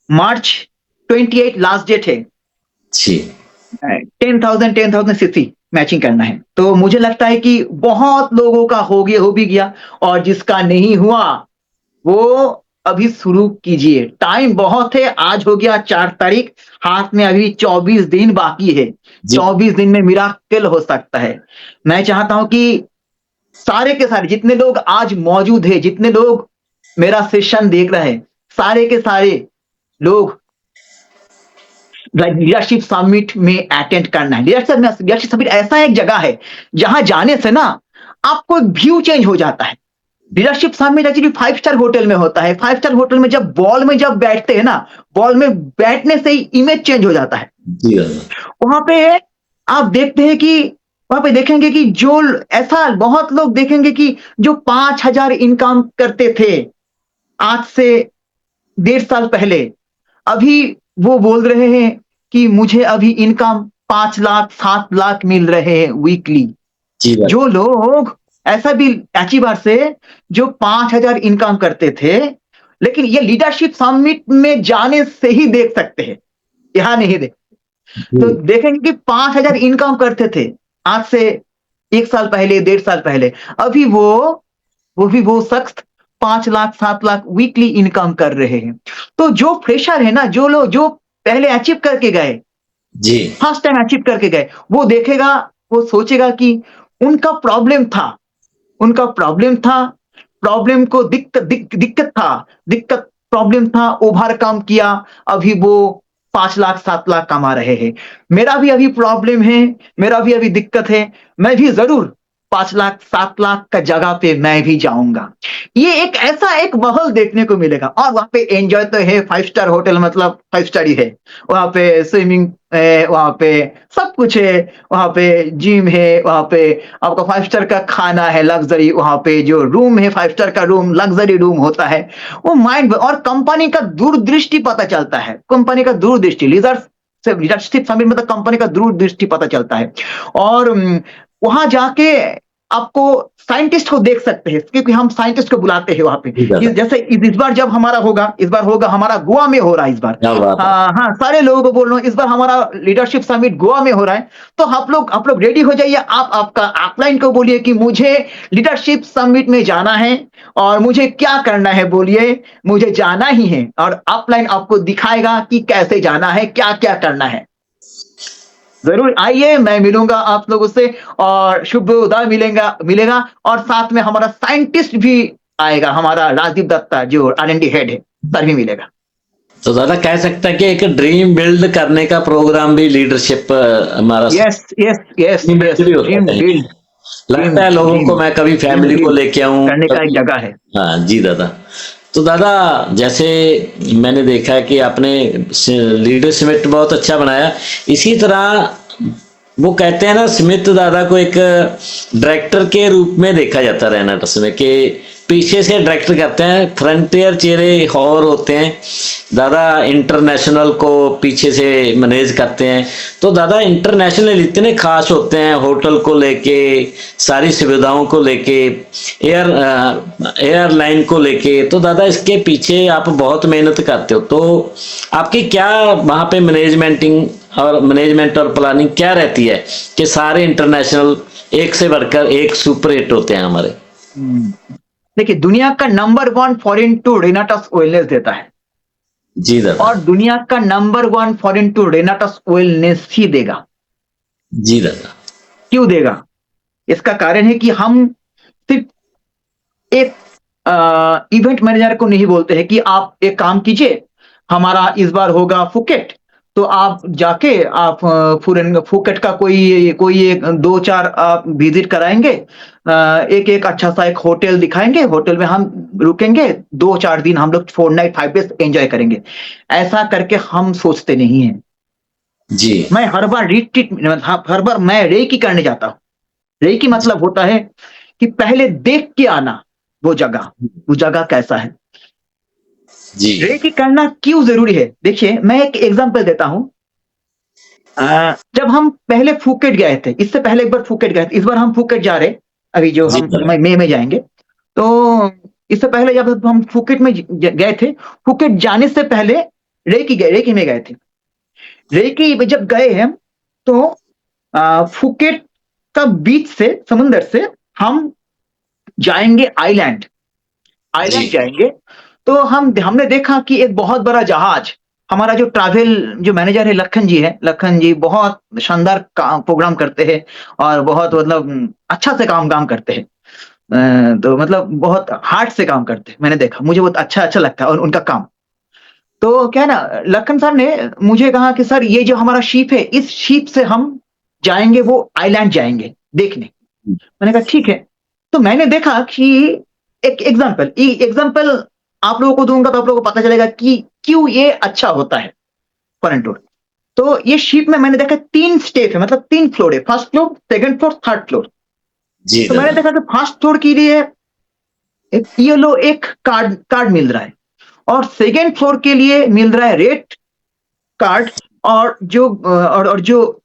मार्च 28 लास्ट डेट है। जी 10,000 सीसी मैचिंग करना है। तो मुझे लगता है कि बहुत लोगों का हो भी गया, और जिसका नहीं हुआ वो अभी शुरू कीजिए। टाइम बहुत है, आज हो गया 4 तारीख, हाथ में अभी 24 दिन बाकी है। जी 24 दिन में मिराकल हो सकता है। मैं चाहता हूं कि सारे के सारे जितने लोग आज मौजूद है, जितने लोग मेरा सेशन देख रहे हैं, सारे के सारे लोग लीडरशिप समिट में अटेंड करना है। लीडरशिप समिट ऐसा एक जगह है जहां जाने से ना आपको एक व्यू चेंज हो जाता है। Leadership summit actually 5 star hotel में होता है। 5 स्टार होटल में जब बैठते हैं ना, बॉल में बैठने से ही इमेज चेंज हो जाता है। जी दादा। वहां पे आप देखते हैं कि वहां पे देखेंगे कि जो ऐसा बहुत लोग देखेंगे कि जो 5,000 इनकम करते थे आज से 1.5 साल पहले, अभी वो बोल रहे हैं कि मुझे अभी इनकम 5 लाख 7 लाख मिल रहे हैं वीकली। जी दादा। जो लोग ऐसा भी अचीवर्स है जो 5,000 इनकम करते थे, लेकिन ये लीडरशिप समिट में जाने से ही देख सकते हैं, यहां नहीं देख। तो जी देखेंगे कि 5,000 इनकम करते थे आज से 1 साल पहले, 1.5 साल पहले, अभी वो शख्स 5 लाख 7 लाख वीकली इनकम कर रहे हैं। तो जो फ्रेशर है ना, जो लोग जो पहले अचीव करके गए, जी फर्स्ट टाइम अचीव करके गए, वो देखेगा, वो सोचेगा कि उनका प्रॉब्लम था, उनका प्रॉब्लम था, प्रॉब्लम को दिक्कत प्रॉब्लम था, ओवरकम किया, अभी वो 5 लाख 7 लाख कमा रहे हैं। मेरा भी अभी प्रॉब्लम है, मेरा भी अभी दिक्कत है, मैं भी जरूर 5 लाख 7 लाख का जगह पे मैं भी जाऊंगा। ये एक ऐसा एक माहौल देखने को मिलेगा, और वहां पे एंजॉय तो है। 5 स्टार होटल मतलब 5 स्टार ही है। वहां पे स्विमिंग है, वहां पे सब कुछ है, वहां पे जिम है, वहां पे आपका 5 स्टार का खाना है, लग्जरी। वहां पे जो रूम है, 5 स्टार का रूम, लग्जरी रूम होता है। वो माइंड और कंपनी का दूरदृष्टि पता चलता है, कंपनी का दूरदृष्टि लीडरशिप समिट मतलब कंपनी का दूरदृष्टि पता चलता है। और वहां जाके आपको साइंटिस्ट को देख सकते हैं, क्योंकि हम साइंटिस्ट को बुलाते हैं वहां पे। जी दादा। जैसे इस बार जब हमारा होगा, इस बार होगा हमारा गोवा में हो रहा है इस बार। क्या बात है। हाँ हाँ, सारे लोगों को बोल रहा हूँ, इस बार हमारा लीडरशिप समिट गोवा में हो रहा है। तो आप लोग रेडी हो जाइए। आप आपका अपलाइन को बोलिए कि मुझे लीडरशिप समिट में जाना है, और मुझे क्या करना है बोलिए, मुझे जाना ही है। और अपलाइन आपको दिखाएगा कि कैसे जाना है, क्या क्या करना है। जरूर आइए, मैं मिलूंगा आप लोगों से, और शुभ उदय मिलेगा। और साथ में हमारा साइंटिस्ट भी आएगा, हमारा राजीव दत्ता जो R&D हेड है, सर भी मिलेगा। तो दादा कह सकता है कि एक ड्रीम बिल्ड करने का प्रोग्राम भी लीडरशिप हमारा yes yes yes dream yes, build भी होता ड्रीम है। बिल्ड, ड्रीम लगता है लोगों ड्रीम को मैं कभी ड्रीम फैमिली को बिल्ड लेके आऊं करने का एक कभी। जगह है। हाँ जी दादा। तो दादा जैसे मैंने देखा है कि आपने लीडर समिट बहुत अच्छा बनाया। इसी तरह वो कहते हैं ना, स्मिथ दादा को एक डायरेक्टर के रूप में देखा जाता रहना में कि पीछे से डायरेक्टर करते हैं, फ्रंटियर चेहरे और होते हैं। दादा इंटरनेशनल को पीछे से मैनेज करते हैं। तो दादा इंटरनेशनल इतने खास होते हैं, होटल को लेके, सारी सुविधाओं को लेके, एयरलाइन को लेके। तो दादा इसके पीछे आप बहुत मेहनत करते हो। तो आपकी क्या वहाँ पे मैनेजमेंट और प्लानिंग क्या रहती है कि सारे इंटरनेशनल एक से बढ़कर एक सुपर हिट होते हैं हमारे? देखिए, दुनिया का नंबर 1 फॉरेन टूर रेनाटस वेलनेस देता है, जी दादा। और दुनिया का नंबर 1 फॉरेन टूर रेनाटस वेलनेस ही देगा। जी दादा। क्यों देगा? इसका कारण है कि हम सिर्फ एक इवेंट मैनेजर को नहीं बोलते हैं कि आप एक काम कीजिए, हमारा इस बार होगा फुकेट, तो आप जाके आप फुकेट का कोई कोई एक 2-4 आप विजिट कराएंगे, एक एक अच्छा सा एक होटल दिखाएंगे, होटल में हम रुकेंगे, 2-4 दिन हम लोग 4 नाइट 5 डेज एंजॉय करेंगे। ऐसा करके हम सोचते नहीं हैं। जी मैं हर बार रिट्रीट, हर बार मैं रेकी करने जाता हूँ। रेकी मतलब होता है कि पहले देख के आना वो जगह कैसा है। जी रेकी करना क्यों जरूरी है? देखिए, मैं एक एग्जांपल देता हूं। जब हम पहले फुकेट गए थे, इससे पहले एक बार फुकेट गए थे, इस बार हम फुकेट जा रहे, अभी जो जी हम सर। मई में जाएंगे। तो इससे पहले जब हम फुकेट में गए थे, फुकेट जाने से पहले रेकी में गए थे। रेकी में जब गए हम, तो फुकेट का बीच से, समुंदर से हम जाएंगे आइलैंड जी जाएंगे। तो हमने देखा कि एक बहुत बड़ा जहाज, हमारा जो ट्रैवल जो मैनेजर है लखन जी बहुत शानदार प्रोग्राम करते हैं, और बहुत मतलब अच्छा से काम करते हैं। तो मतलब बहुत हार्ट से काम करते हैं, मैंने देखा, मुझे बहुत अच्छा लगता है और उनका काम। तो क्या है ना, लखन सर ने मुझे कहा कि सर ये जो हमारा शिप है, इस शिप से हम जाएंगे, वो आइलैंड जाएंगे देखने। मैंने कहा ठीक है। तो मैंने देखा कि एक एग्जाम्पल आप लोगों को दूंगा तो आप लोगों को पता चलेगा कि क्यों ये अच्छा होता है फॉरेन टूर। तो ये शिप में मैंने देखा 3 स्टेप है, मतलब 3 फ्लोर है, first floor, second floor, third floor. जी तो मैंने दादा। देखा कि फर्स्ट फ्लोर के लिए एक येलो एक कार्ड मिल रहा है, और सेकंड फ्लोर के लिए मिल रहा है रेड कार्ड, और जो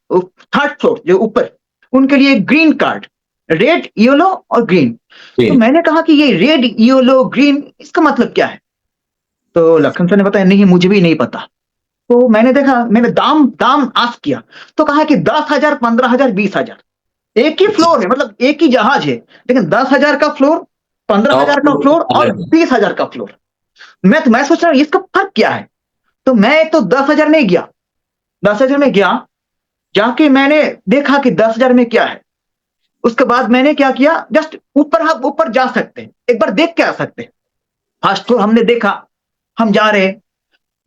थर्ड फ्लोर जो ऊपर, उनके लिए ग्रीन कार्ड, रेड, येलो और ग्रीन। तो जी मैंने कहा कि ये रेड, येलो, ग्रीन, इसका मतलब क्या है? तो लखन सर ने बताया नहीं, मुझे भी नहीं पता। तो मैंने देखा, मैंने दाम दाम आस्क किया, तो कहा कि 10,000, 15,000, 20,000। एक ही फ्लोर है, मतलब एक ही जहाज है, लेकिन 10,000 का फ्लोर, 15,000 का फ्लोर और 20,000 का फ्लोर। मैं सोच रहा हूँ इसका फर्क क्या है? तो मैं तो 10,000 नहीं गया, 10,000 में गया, जाके मैंने देखा कि 10,000 में क्या है। उसके बाद मैंने क्या किया, जस्ट ऊपर, हम ऊपर जा सकते हैं, एक बार देख के आ सकते हैं। फर्स्ट फ्लोर हमने देखा, हम जा रहे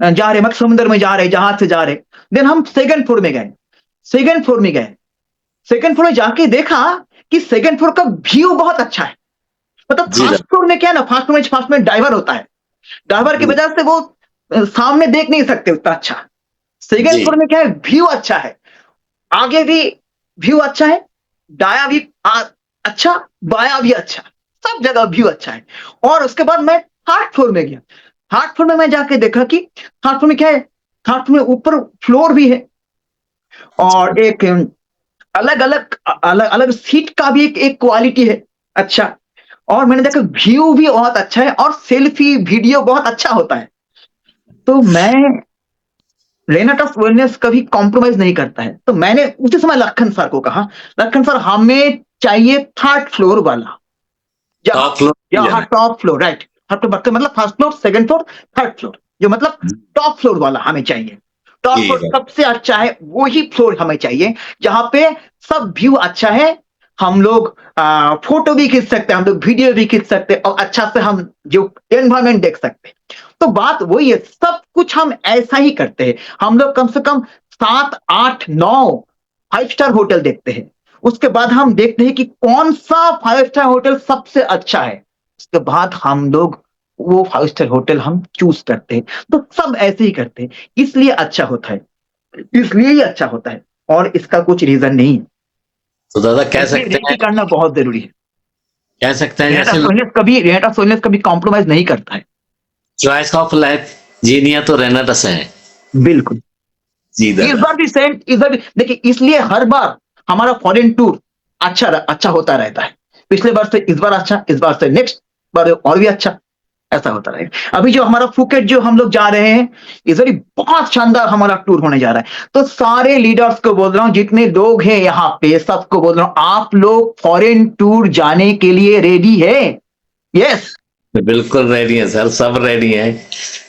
मतलब समुद्र में जा रहे, जहाज से जा रहे। देन हम सेकंड फ्लोर में गए, सेकंड फ्लोर में गए, सेकंड फ्लोर में जाके देखा कि सेकंड फ्लोर का व्यू बहुत अच्छा है। मतलब जी फर्स्ट फ्लोर में क्या है ना, फर्स्ट में डाइवर होता है, डाइवर की दादा। वजह से वो सामने देख नहीं सकते उतना अच्छा। सेकंड जी फ्लोर में क्या है, व्यू अच्छा है, आगे भी व्यू अच्छा है, दाया भी अच्छा, बाया भी अच्छा, सब जगह व्यू अच्छा है। और उसके बाद मैं थर्ड फ्लोर में गया, थर्ड फ्लोर में मैं जाके देखा कि थर्ड फ्लोर में क्या है, थर्ड फ्लोर में ऊपर फ्लोर भी है, और एक अलग अलग अलग अलग सीट का भी एक क्वालिटी है अच्छा। और मैंने देखा व्यू भी बहुत अच्छा है, और सेल्फी वीडियो बहुत अच्छा होता है। तो मैं, रेनट ऑफ वेलनेस कभी कॉम्प्रोमाइज नहीं करता है। तो मैंने उसी समय लखन सर को कहा, लखन सर हमें चाहिए थर्ड फ्लोर वाला, जहां टॉप फ्लोर पे जहां जाना टॉप फ्लोर, राइट, मतलब first floor, second floor, third floor, जो मतलब है। टॉप फ्लोर वाला हमें चाहिए। टॉप जी फ्लोर दादा। सबसे अच्छा है, वही फ्लोर हमें चाहिए, जहां पे सब व्यू अच्छा है, हम लोग फोटो भी खींच सकते हैं, हम लोग वीडियो भी खींच सकते हैं, और अच्छा से हम जो एनवायरमेंट देख सकते हैं। तो बात वही है, सब कुछ हम ऐसा ही करते हैं। हम लोग कम से कम 7, 8, 9 5 स्टार होटल देखते हैं, उसके बाद हम देखते हैं कि कौन सा 5 स्टार होटल सबसे अच्छा है, उसके बाद हम लोग वो 5 स्टार होटल हम चूज करते हैं। तो सब ऐसे ही करते हैं, इसलिए अच्छा होता है, इसलिए ही अच्छा होता है, और इसका कुछ रीजन नहीं है। तो दादा कह इसलिए सकते रेकी हैं, करना बहुत जरूरी है। जैसे लोग रेट ऑफ सोलनेस कभी कॉम्प्रोमाइज नहीं करता है। चॉइस ऑफ लाइफ जीनिया तो रहना टस है। बिल्कुल। जी इस दादा। बार भी सेम, इस बार भी देखिए, इसलिए हर बार हमारा फॉरेन टूर अच्छा होता रहता है। पिछले बार से इस बार अच्छा, इस बार से नेक्स्ट बार और भी अच्छा, ऐसा होता रहेगा। अभी जो हमारा फुकेट जो हम लोग जा रहे हैं, इस बार बहुत शानदार हमारा टूर होने जा रहा है। तो सारे लीडर्स को बोल रहा हूं, जितने लोग हैं यहाँ पे, सबको बोल रहा हूं, आप लोग फॉरेन टूर जाने के लिए रेडी है? यस। बिल्कुल रेडी है सर, सब रेडी है,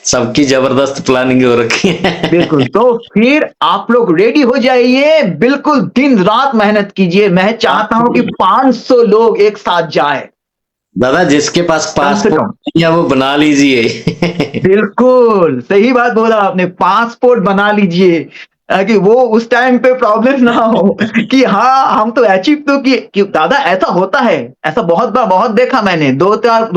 सबकी जबरदस्त प्लानिंग हो रखी है। बिल्कुल, तो फिर आप लोग रेडी हो जाइए, बिल्कुल दिन रात मेहनत कीजिए। मैं चाहता हूं कि 500 लोग एक साथ जाए। दादा जिसके पास कम से पासपोर्ट कम। नहीं है वो बना लीजिए। बिल्कुल सही बात बोला आपने, पासपोर्ट बना लीजिए, कि वो उस टाइम पे प्रॉब्लम ना हो कि हाँ हम तो अचीव तो किए। कि दादा ऐसा होता है, ऐसा बहुत बार, बहुत देखा मैंने, 2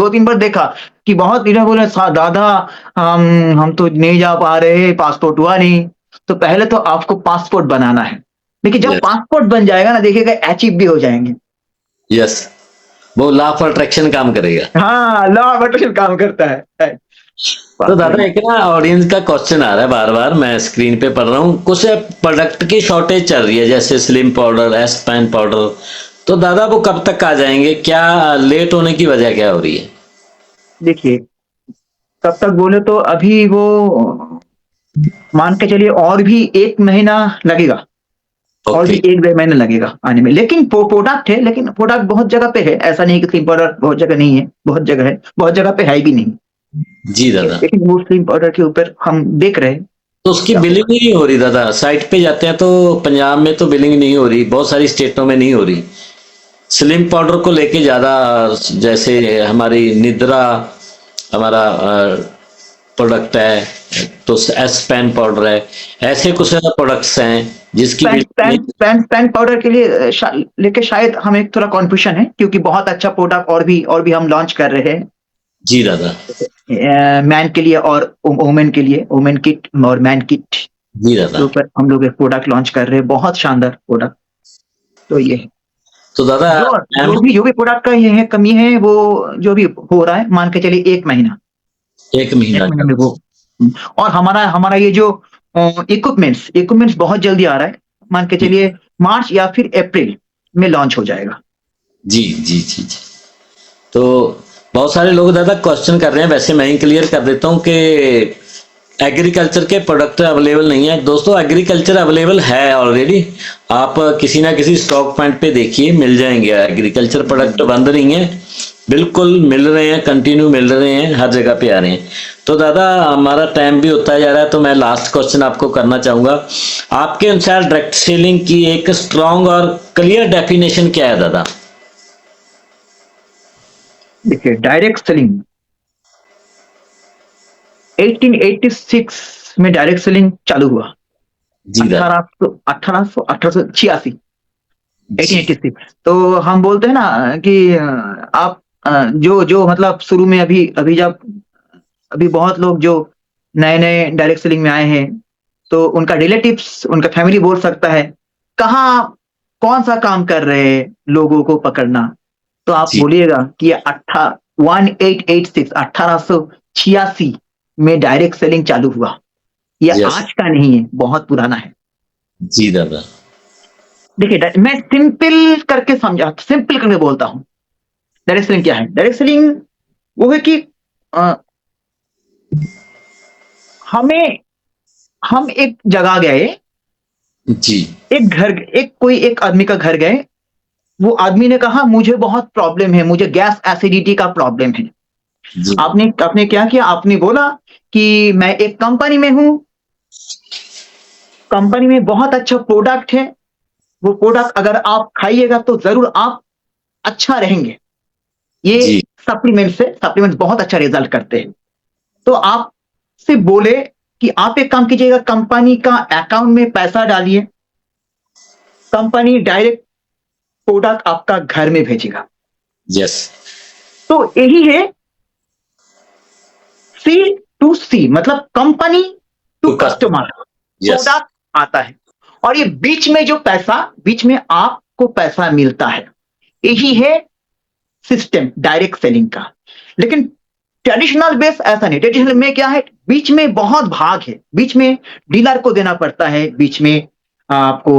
3 बार देखा कि बहुत लीडर बोले दादा हम तो नहीं जा पा रहे, पासपोर्ट हुआ नहीं। तो पहले तो आपको पासपोर्ट बनाना है, लेकिन जब यस, पासपोर्ट बन जाएगा ना, देखिएगा अचीव भी हो जाएंगे। यस, वो लॉ ऑफ अट्रैक्शन काम करेगा। हाँ, लॉ ऑफ अट्रैक्शन काम करता है। तो बात दादा वही। एक ना ऑडियंस का क्वेश्चन आ रहा है बार बार, मैं स्क्रीन पे पढ़ रहा हूँ, कुछ प्रोडक्ट की शॉर्टेज चल रही है जैसे slim powder, S pan powder, तो दादा वो कब तक आ जाएंगे, क्या लेट होने की वजह क्या हो रही है? देखिए, तब तक बोले तो अभी वो मान के चलिए और भी 1 महीना लगेगा, और भी ओके। 1 डेढ़ महीना लगेगा आने में। लेकिन प्रोडक्ट है, लेकिन प्रोडक्ट बहुत जगह पे है, ऐसा नहीं कि स्लिम पाउडर बहुत जगह नहीं है, बहुत जगह है, बहुत जगह पे है भी नहीं। जी ठीक है, दादा। लेकिन वो स्लिम पाउडर के ऊपर हम देख रहे हैं तो उसकी क्या बिलिंग होगा। ही नहीं हो रही दादा, साइट पे जाते हैं तो पंजाब में तो बिलिंग नहीं हो रही, बहुत सारी स्टेटों में नहीं हो रही। स्लिम पाउडर को लेके ज्यादा, जैसे हमारी निद्रा, हमारा प्रोडक्ट है, तो एस पेन पाउडर है, ऐसे कुछ प्रोडक्ट्स हैं जिसकी पैन बिलिंग पैन नहीं। पैन पैन पाउडर के लिए लेके शायद हमें थोड़ा कॉन्फ्यूजन है, क्योंकि बहुत अच्छा प्रोडक्ट और भी हम लॉन्च कर रहे हैं, जी दादा। मैन के लिए और वुमेन के लिए, वुमेन किट और मैन किट जी के दादा। ऊपर हम लोग एक प्रोडक्ट लॉन्च कर रहे हैं, बहुत शानदार प्रोडक्ट। तो ये है। तो दादा जो मैम, जो भी प्रोडक्ट का ये है कमी है, वो जो भी हो रहा है, मान के चलिए 1 महीना, एक एक महीना महीने का। में वो। और हमारा हमारा ये जो इक्विपमेंट्स इक्विपमेंट्स बहुत जल्दी आ रहा है, मान के चलिए मार्च या फिर अप्रैल में लॉन्च हो जाएगा। जी जी जी जी। तो बहुत सारे लोग दादा क्वेश्चन कर रहे हैं, वैसे मैं ही क्लियर कर देता हूँ कि एग्रीकल्चर के प्रोडक्ट अवेलेबल नहीं है। दोस्तों एग्रीकल्चर अवेलेबल है ऑलरेडी, आप किसी ना किसी स्टॉक पॉइंट पे देखिए, मिल जाएंगे। एग्रीकल्चर प्रोडक्ट बंद नहीं है, बिल्कुल मिल रहे हैं, कंटिन्यू मिल रहे हैं, हर जगह पे आ रहे हैं। तो दादा हमारा टाइम भी होता जा रहा है, तो मैं लास्ट क्वेश्चन आपको करना चाहूंगा। आपके अनुसार डायरेक्ट सेलिंग की एक स्ट्रॉन्ग और क्लियर डेफिनेशन क्या है दादा? देखिए, डायरेक्ट सेलिंग 1886 में डायरेक्ट सेलिंग चालू हुआ। जी दादा। 1886, जी 1886। तो हम बोलते हैं ना कि आप जो जो मतलब शुरू में अभी अभी जब अभी बहुत लोग जो नए नए डायरेक्ट सेलिंग में आए हैं, तो उनका रिलेटिव्स, उनका फैमिली बोल सकता है कहाँ कौन सा काम कर रहे हैं लोगों को पकड़ना। तो आप जी। बोलिएगा कि 1886, 1886 में डायरेक्ट सेलिंग चालू हुआ। ये यस। आज का नहीं है, बहुत पुराना है। जी दादा। देखिए, मैं सिंपल करके समझा, सिंपल करके बोलता हूं। डायरेक्ट सेलिंग क्या है? डायरेक्ट सेलिंग वो है कि अ, हमें हम एक जगह गए, जी एक घर, एक आदमी का घर गए। वो आदमी ने कहा मुझे बहुत प्रॉब्लम है, मुझे गैस एसिडिटी का प्रॉब्लम है। जी आपने आपने क्या किया? आपने बोला कि मैं एक कंपनी में हूं, कंपनी में बहुत अच्छा प्रोडक्ट है, वो प्रोडक्ट अगर आप खाइएगा तो जरूर आप अच्छा रहेंगे। ये जी सप्लीमेंट्स बहुत अच्छा रिजल्ट करते हैं। तो आप से बोले कि आप एक काम कीजिएगा, कंपनी का अकाउंट में पैसा डालिए, कंपनी डायरेक्ट प्रोडक्ट आपका घर में भेजेगा। यस। तो यही है सी टू सी, मतलब company to to customer, customer. Yes. Product आता है, और ये बीच में जो पैसा, बीच में आपको पैसा मिलता है, यही है सिस्टम डायरेक्ट सेलिंग का। लेकिन ट्रेडिशनल बेस ऐसा नहीं। ट्रेडिशनल में क्या है? बीच में बहुत भाग है, बीच में डीलर को देना पड़ता है, बीच में आपको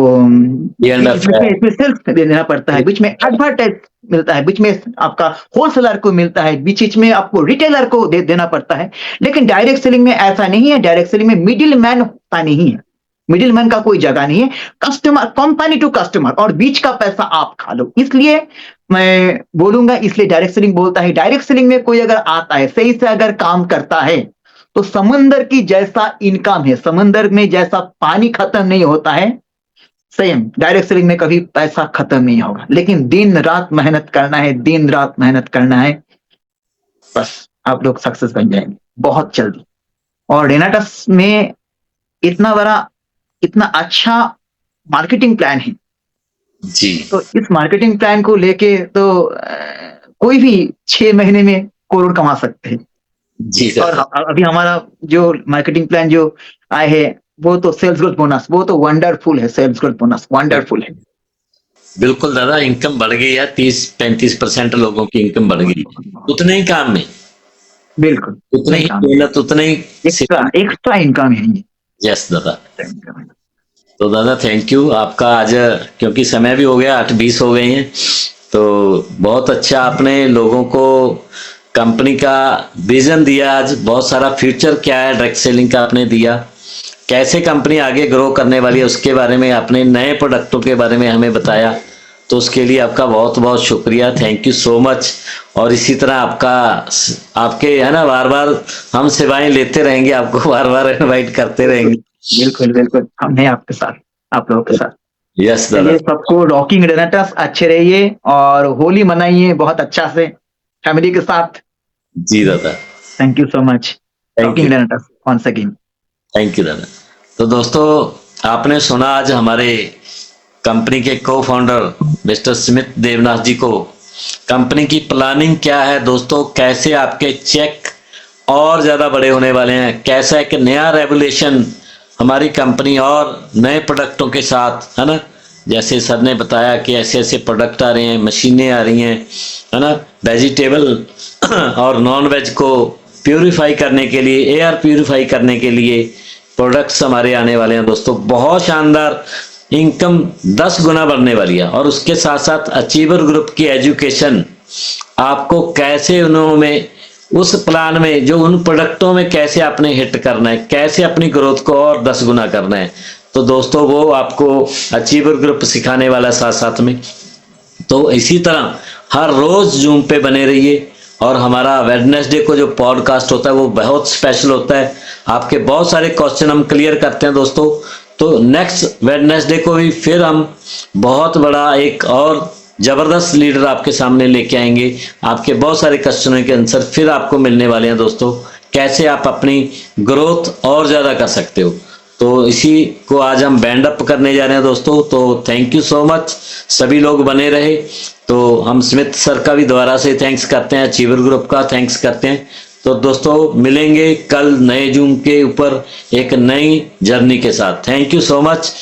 ये एंड ऑफ है। इसमें सेल्स देना पड़ता है, बीच में एडवर्टाइज मिलता है, बीच में आपका होलसेलर को मिलता है, बीच बीच में आपको रिटेलर को देना पड़ता है। लेकिन डायरेक्ट सेलिंग में ऐसा नहीं है। डायरेक्ट सेलिंग में मिडिल मैन होता नहीं है, मिडिल मैन का कोई जगह नहीं है। कस्टमर, कंपनी टू कस्टमर, और बीच का पैसा आप खा लो। इसलिए मैं बोलूंगा, इसलिए डायरेक्ट सेलिंग बोलता है। डायरेक्ट सेलिंग में कोई अगर आता है, सही से अगर काम करता है, तो समंदर की जैसा इनकम है, समंदर में जैसा पानी खत्म नहीं होता है, सेम डायरेक्ट सेलिंग में कभी पैसा खत्म नहीं होगा। लेकिन दिन रात मेहनत करना है, दिन रात मेहनत करना है, बस आप लोग सक्सेस बन जाएंगे बहुत जल्दी। और रेनाटस में इतना बड़ा, इतना अच्छा मार्केटिंग प्लान है, जी तो इस मार्केटिंग प्लान को लेके तो कोई भी 6 महीने में करोड़ कमा सकते हैं। जी और दादा, अभी हमारा जो मार्केटिंग प्लान जो आए है, वो तो सेल्स ग्रोथ बोनस, वो तो वंडरफुल है, सेल्स ग्रोथ बोनस वंडरफुल है। बिल्कुल दादा, इनकम बढ़ गई है, 30-35% लोगों की इनकम बढ़ गई, उतने ही काम में, बिल्कुल उतनी नहीं ही काम, मेहनत, उतने ही एक्स्ट्रा एक्स्ट्रा इनकम है ये। यस दादा। तो दादा थैंक यू आपका आज, क्योंकि समय भी हो गया, 8:20 हो गए हैं, तो बहुत अच्छा आपने लोगों को कंपनी का विजन दिया आज, बहुत सारा फ्यूचर क्या है डायरेक्ट सेलिंग का आपने दिया, कैसे कंपनी आगे ग्रो करने वाली है उसके बारे में, आपने नए प्रोडक्टों के बारे में हमें बताया, तो उसके लिए आपका बहुत बहुत शुक्रिया, थैंक यू सो मच। और इसी तरह आपका, आपके है ना, बार बार हम सेवाएं लेते रहेंगे, आपको बार बार इनवाइट करते बिल्कुल रहेंगे। बिल्कुल बिल्कुल, हम हैं आपके साथ, आप लोगों के साथ। यस दादा। चलिए, सबको रॉकिंग रेनाटस, अच्छे रहिए और होली मनाइए बहुत अच्छा से फैमिली के साथ। जी दादा। Thank you so much. Thank you. Rocking Renatus once again. Thank you दादा। तो दोस्तों, आपने सुना आज हमारे कंपनी के को फाउंडर मिस्टर स्मिथ देवनाथ जी को, कंपनी की प्लानिंग क्या है दोस्तों, कैसे आपके चेक और ज्यादा बड़े होने वाले हैं, कैसा एक नया रेवोल्यूशन हमारी कंपनी और नए प्रोडक्टों के साथ, है ना, जैसे सर ने बताया कि ऐसे ऐसे प्रोडक्ट आ रहे हैं, मशीनें आ रही हैं, है ना, वेजिटेबल और नॉन वेज को प्यूरिफाई करने के लिए, एयर प्यूरिफाई करने के लिए प्रोडक्ट्स हमारे आने वाले हैं दोस्तों, बहुत शानदार इनकम 10 गुना बढ़ने वाली है। और उसके साथ साथ अचीवर ग्रुप की एजुकेशन, आपको कैसे उन्होंने उस प्लान में, जो उन प्रोडक्टों में कैसे आपने हिट करना है, कैसे अपनी ग्रोथ को और 10 गुना करना है, तो दोस्तों वो आपको अचीवर ग्रुप सिखाने वाला साथ साथ में। तो इसी तरह हर रोज जूम पे बने रहिए, और हमारा वेडनेसडे को जो पॉडकास्ट होता है वो बहुत स्पेशल होता है, आपके बहुत सारे क्वेश्चन हम क्लियर करते हैं दोस्तों। तो नेक्स्ट वेडनेसडे को भी फिर हम बहुत बड़ा एक और जबरदस्त लीडर आपके सामने लेके आएंगे, आपके बहुत सारे क्वेश्चनों के आंसर फिर आपको मिलने वाले हैं दोस्तों, कैसे आप अपनी ग्रोथ और ज्यादा कर सकते हो। तो इसी को आज हम बैंड अप करने जा रहे हैं दोस्तों। तो थैंक यू सो मच, सभी लोग बने रहे। तो हम स्मिथ सर का भी दोबारा से थैंक्स करते हैं, अचीवर ग्रुप का थैंक्स करते हैं। तो दोस्तों मिलेंगे कल नए जूम के ऊपर एक नई जर्नी के साथ। Thank you so much.